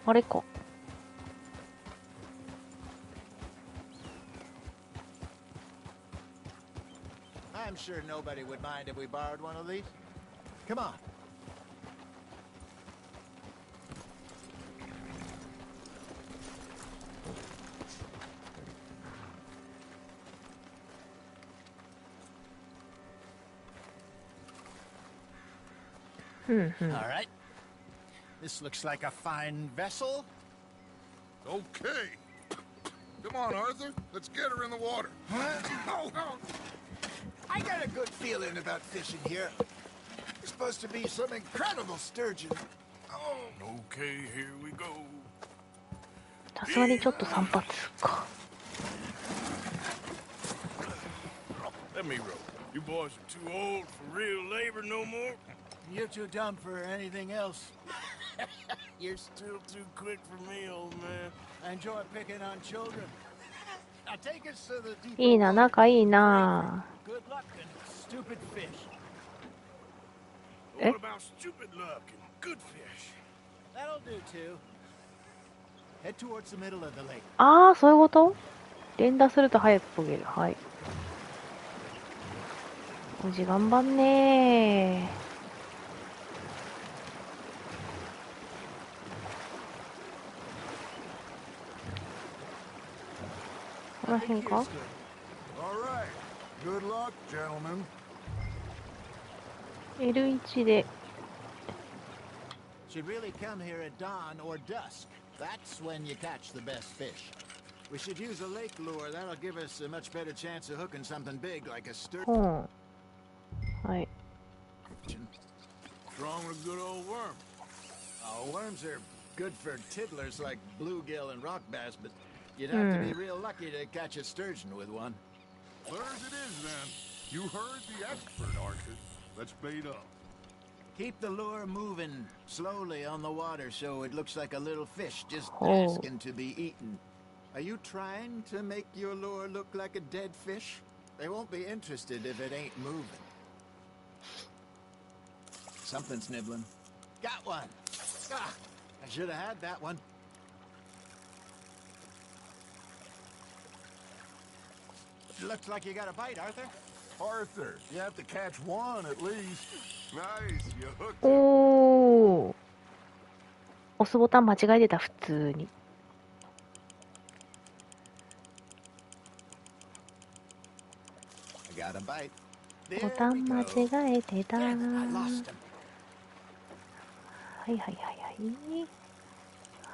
[SPEAKER 1] あれか。
[SPEAKER 13] I'm sure nobody would mind if we borrowed one of these. Come on. All right. This looks like a fine vessel.
[SPEAKER 7] Okay. Come on, Arthur. Let's get her in the water.
[SPEAKER 13] Oh. I got a good feeling about fishing here. There's supposed to be some incredible sturgeon.
[SPEAKER 2] Oh. Okay, here we go.
[SPEAKER 1] さすがにちょっと散髪か。
[SPEAKER 2] Let me row. You boys are too old for real labor no more.
[SPEAKER 13] You're too dumb for anything else.
[SPEAKER 2] You're still too quick for me, old man.
[SPEAKER 13] I enjoy picking on children. Now take us to the deep.
[SPEAKER 1] いいな、仲いいな。
[SPEAKER 13] Good luck and stupid fish.
[SPEAKER 2] What about stupid luck and good fish?
[SPEAKER 13] That'll do too. Head towards the middle of the lake.
[SPEAKER 1] ああ、そういうこと？連打すると早く漕げる。はい。おじ頑張んねー。 この辺か？
[SPEAKER 7] All right. Good luck, gentlemen.
[SPEAKER 1] L1 で。
[SPEAKER 13] Should really come here at dawn or dusk. That's when you catch the best fish. We should use a lake lure. That'll give us a much better chance of hooking something big like a sturgeon.
[SPEAKER 1] はい。
[SPEAKER 2] What's wrong with a good old worm?
[SPEAKER 13] Oh, worms are good for tiddlers like bluegill and rock bass, but you'd have to be real lucky to catch a sturgeon with one.
[SPEAKER 7] Where's it is, then? You heard the expert, Arthur. Let's bait up.
[SPEAKER 13] Keep the lure moving slowly on the water so it looks like a little fish just asking to be eaten. Are you trying to make your lure look like a dead fish? They won't be interested if it ain't moving. Something's nibbling. Got one. Ah, I should have had that one. Looks like you got a bite, Arthur.
[SPEAKER 7] Arthur, you have to catch one at least. Nice, you hooked him.
[SPEAKER 1] おお。押すボタン間違えてた、普通に。
[SPEAKER 13] I got a bite.
[SPEAKER 1] ボタン間違えてた。はいはいはいはい。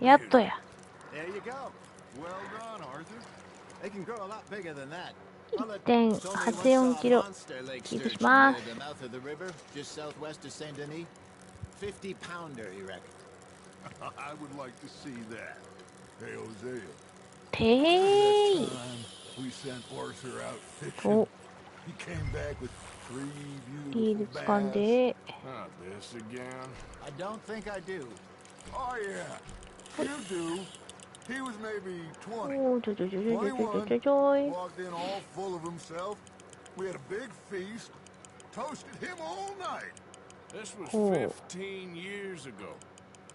[SPEAKER 1] やっとや。
[SPEAKER 13] There you go. Well done, Arthur. They can grow a lot bigger than that.
[SPEAKER 1] 1.84 キロキープします。
[SPEAKER 13] Just southwest of Saint Denis. 50 pounder, you reckon?
[SPEAKER 7] I would like to see that. Hey, Hosea.
[SPEAKER 1] Hey.
[SPEAKER 7] We sent Arthur out fishing. He came back with 3 beautiful bass.
[SPEAKER 2] Not this again.
[SPEAKER 13] I don't think I do.
[SPEAKER 7] Oh yeah, you do. He was maybe 20.
[SPEAKER 1] 21.
[SPEAKER 7] Walked in all full of himself. We had a big feast. Toasted him all night.
[SPEAKER 2] This was 15 years ago.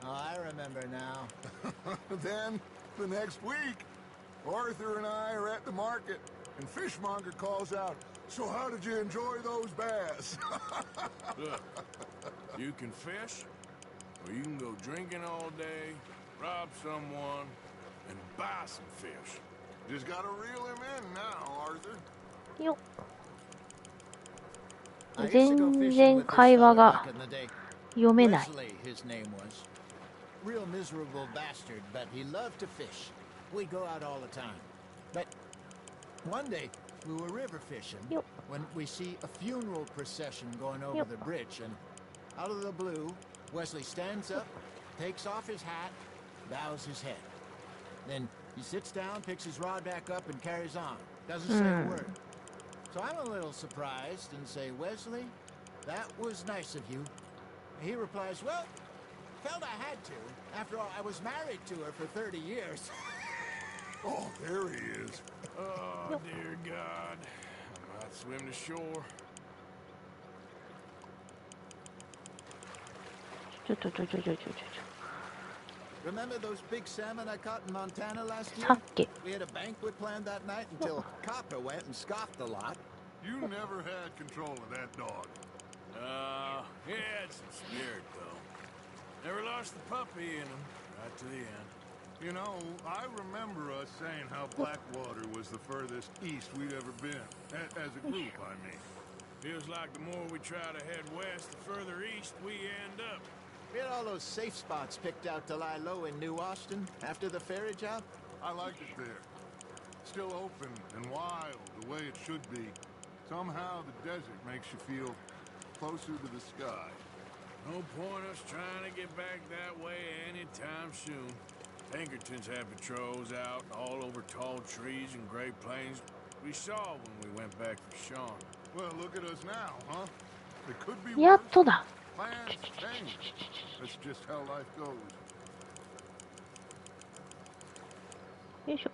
[SPEAKER 13] Oh, I remember now.
[SPEAKER 7] Then, the next week, Arthur and I are at the market, and Fishmonger calls out, "So how did you enjoy those bass?"
[SPEAKER 2] Look, you can fish, or you can go drinking all day, rob someone, and buy some fish.
[SPEAKER 7] Just gotta reel him in now, Arthur.
[SPEAKER 1] よっ。全然会話が読めない。
[SPEAKER 13] His name was. Real miserable bastard, but he loved to fish. We go out all the time. But one day we were river fishing when we see a funeral procession going over the bridge, and out of the blue, Wesley stands up, takes off his hat, bows his head. Then he sits down, picks his rod back up, and carries on. Doesn't say a word. So I'm a little surprised and say, "Wesley, that was nice of you." He replies, "Well, felt I had to. After all, I was married to her for 30 years.
[SPEAKER 7] Oh, there he is.
[SPEAKER 2] Oh, dear God. I might swim to shore.
[SPEAKER 1] ちょ。
[SPEAKER 13] Remember those big salmon I caught in Montana last year?
[SPEAKER 1] さっき。
[SPEAKER 13] We had a banquet planned that night until Copper went and scoffed a lot.
[SPEAKER 7] You never had control of that dog.
[SPEAKER 2] He had some spirit, though. Never lost the puppy in him, right to the end.
[SPEAKER 7] You know, I remember us saying how Blackwater was the furthest east we'd ever been. As a group, I mean.
[SPEAKER 2] Feels like the more we try to head west, the further east we end up.
[SPEAKER 13] We had all those safe spots picked out to lie low in New Austin after the ferry job.
[SPEAKER 7] I like it there. Still open and wild, the way it should be. Somehow the desert makes you feel closer to the sky.
[SPEAKER 2] No point us trying to get back that way anytime soon. Pinkertons have patrols out all over tall trees and Great Plains. We saw when we went back for Sean.
[SPEAKER 7] Well, look at us now, huh? It could be
[SPEAKER 1] やっ
[SPEAKER 7] worse.
[SPEAKER 1] とだ。
[SPEAKER 7] Plans change. That's just how life goes.
[SPEAKER 1] よいしょ。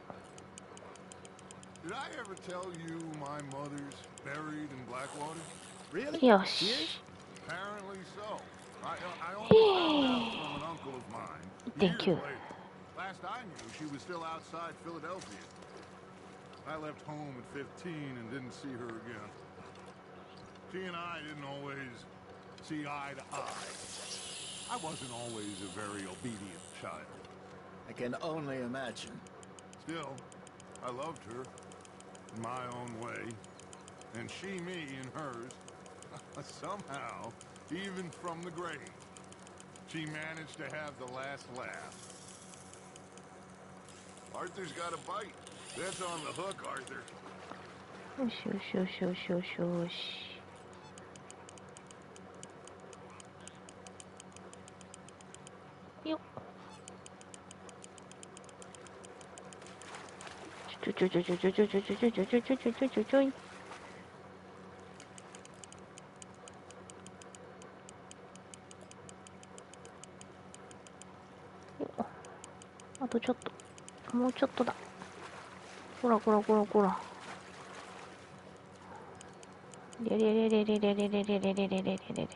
[SPEAKER 7] Did I ever tell you my mother's buried in Blackwater?
[SPEAKER 13] Really?
[SPEAKER 1] よし。
[SPEAKER 7] Apparently so. I only found out from an uncle of mine.
[SPEAKER 1] Thank
[SPEAKER 7] years
[SPEAKER 1] you.
[SPEAKER 7] later. Last I knew, she was still outside Philadelphia. I left home at 15 and didn't see her again. She and I didn't always see eye to eye. I wasn't always a very obedient child.
[SPEAKER 13] I can only imagine.
[SPEAKER 7] Still, I loved her in my own way, and she me in hers. Somehow, even from the grave, she managed to have the last laugh. Arthur's got a bite. That's on the hook, Arthur.
[SPEAKER 1] よしよしよしよしよしよし。よっ。ちょちょちょちょちょちょちょちょちょちょちょちょちょちょちょい。あとちょっと。もうちょっとだ。こらこらこらこら。れれれれれれれれれれれれれれれれ。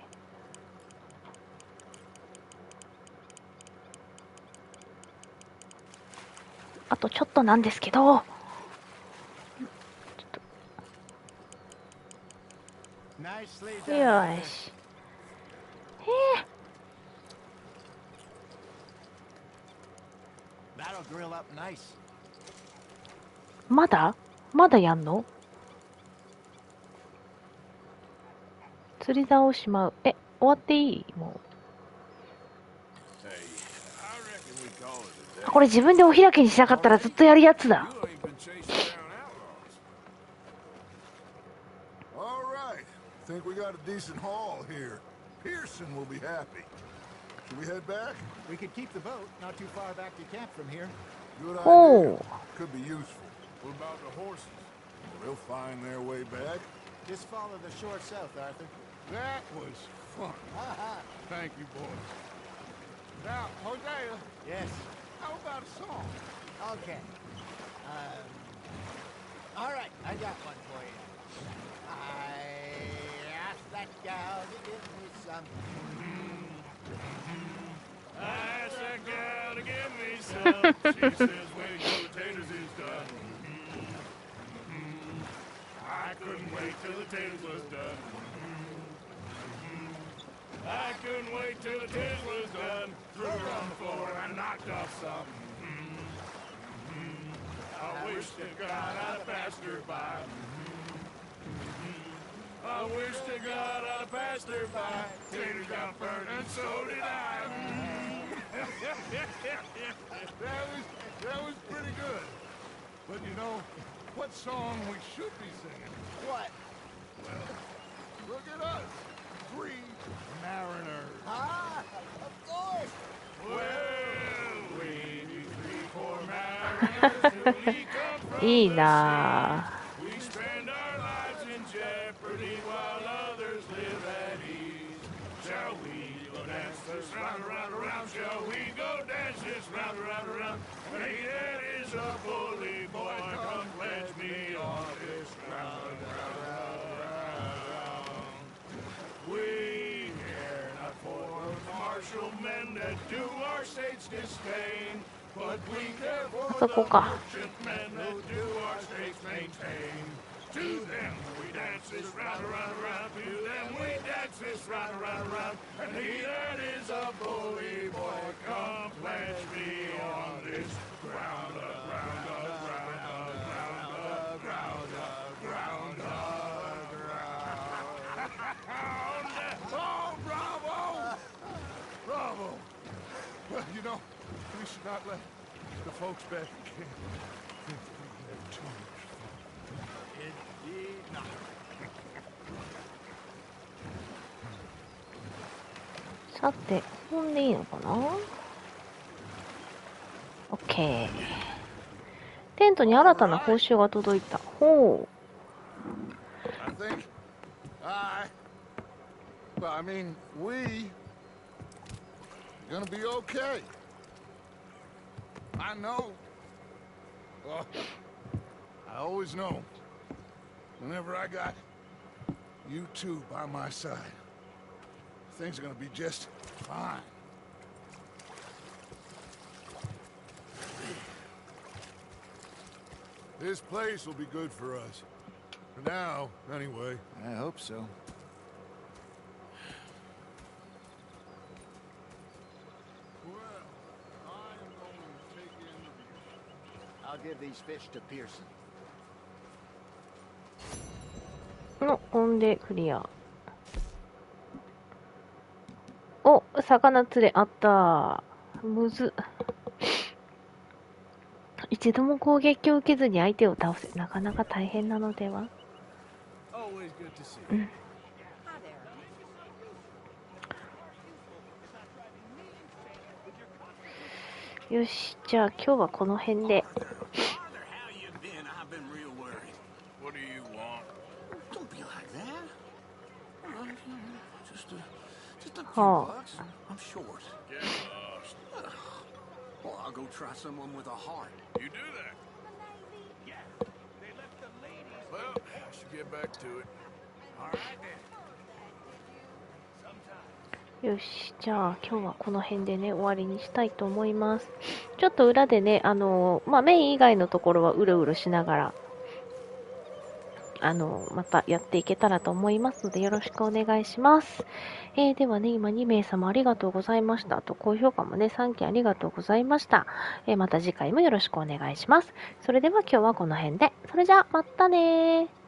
[SPEAKER 1] あとちょっとなんですけど。ちょっと。よし。まだやんの？釣り竿をしまう。終わっていい？もう。これ自分でお開きにしなかったらずっとやるやつだ。
[SPEAKER 7] All right. Think we got a decent haul here. Pearson will be happy. Should we head back?
[SPEAKER 13] We could keep the boat not too far back to camp from here.
[SPEAKER 7] Good idea.
[SPEAKER 1] Oh.
[SPEAKER 7] Could be useful. What about the horses? Well, they'll find their way back.
[SPEAKER 13] Just follow the shore south, Arthur.
[SPEAKER 7] That was fun. Thank you, boys. Now, Hosea.
[SPEAKER 13] Yes.
[SPEAKER 7] How about a song?
[SPEAKER 13] Okay. All right, I got one for you. I asked that gal to give me some.
[SPEAKER 2] I asked that gal to give me some. She says waiting till the taters is done. I couldn't wait till the taters was done. I couldn't wait till the taters was done. Threw her on the floor and knocked off some. I wish to God I'd passed her by. I wish to God I passed her by. Taters got burned and so did I.
[SPEAKER 7] That was pretty good. But you know, what song we should be singing?
[SPEAKER 13] What?
[SPEAKER 7] Well, look at us. 3 mariners.
[SPEAKER 13] Ah, of course.
[SPEAKER 2] Well, we be 3 poor mariners who we come from
[SPEAKER 1] いいなぁ。
[SPEAKER 2] We spend our lives in jeopardy while others live at ease. Shall we go dance this round, around, around? Shall we go dance this round, around, around? Hey, that is a bully boy. Come pledge me on this round, round, round, round. We care not for martial men that do our state's disdain, but we care for the merchantmen that do our states maintain. To them we dance this round, around, around. To them we dance this round, around, around. And he that is a bully boy, come pledge me on this ground up, ground up, ground up, ground up, ground up, ground up, ground up.
[SPEAKER 7] Oh, bravo! Bravo! Well, you know, we should not let the folks back in camp think we had too much fun.
[SPEAKER 13] Indeed not.
[SPEAKER 1] さて、飛んでいいのかな？オッケー。テントに新たな報酬が届いた。ほう。
[SPEAKER 7] Well, I mean, we gonna be okay. I know. Well, I always know. Whenever I got you two by my side, things are gonna be just fine. This place will be good for us. For now, anyway.
[SPEAKER 14] I hope so.
[SPEAKER 13] I'll give these fish to Pearson.
[SPEAKER 1] の、オンでクリア。お、魚釣れあった。むず。一度も攻撃を受けずに相手を倒せ。なかなか大変なのでは。うん。よし、じゃあ今日はこの辺で。はあ。
[SPEAKER 2] Well, I'll go try someone with a heart.
[SPEAKER 12] You do that?
[SPEAKER 2] Yeah. They left the ladies.
[SPEAKER 12] Well, I should get back to it.
[SPEAKER 2] All right then.
[SPEAKER 1] よし、じゃあ今日はこの辺でね終わりにしたいと思います。ちょっと裏でねメイン以外のところはうろうろしながらまたやっていけたらと思いますのでよろしくお願いします。ではね、今2名様ありがとうございました。あと高評価もね、3件ありがとうございました。また次回もよろしくお願いします。それでは今日はこの辺で。それじゃあ、またねー。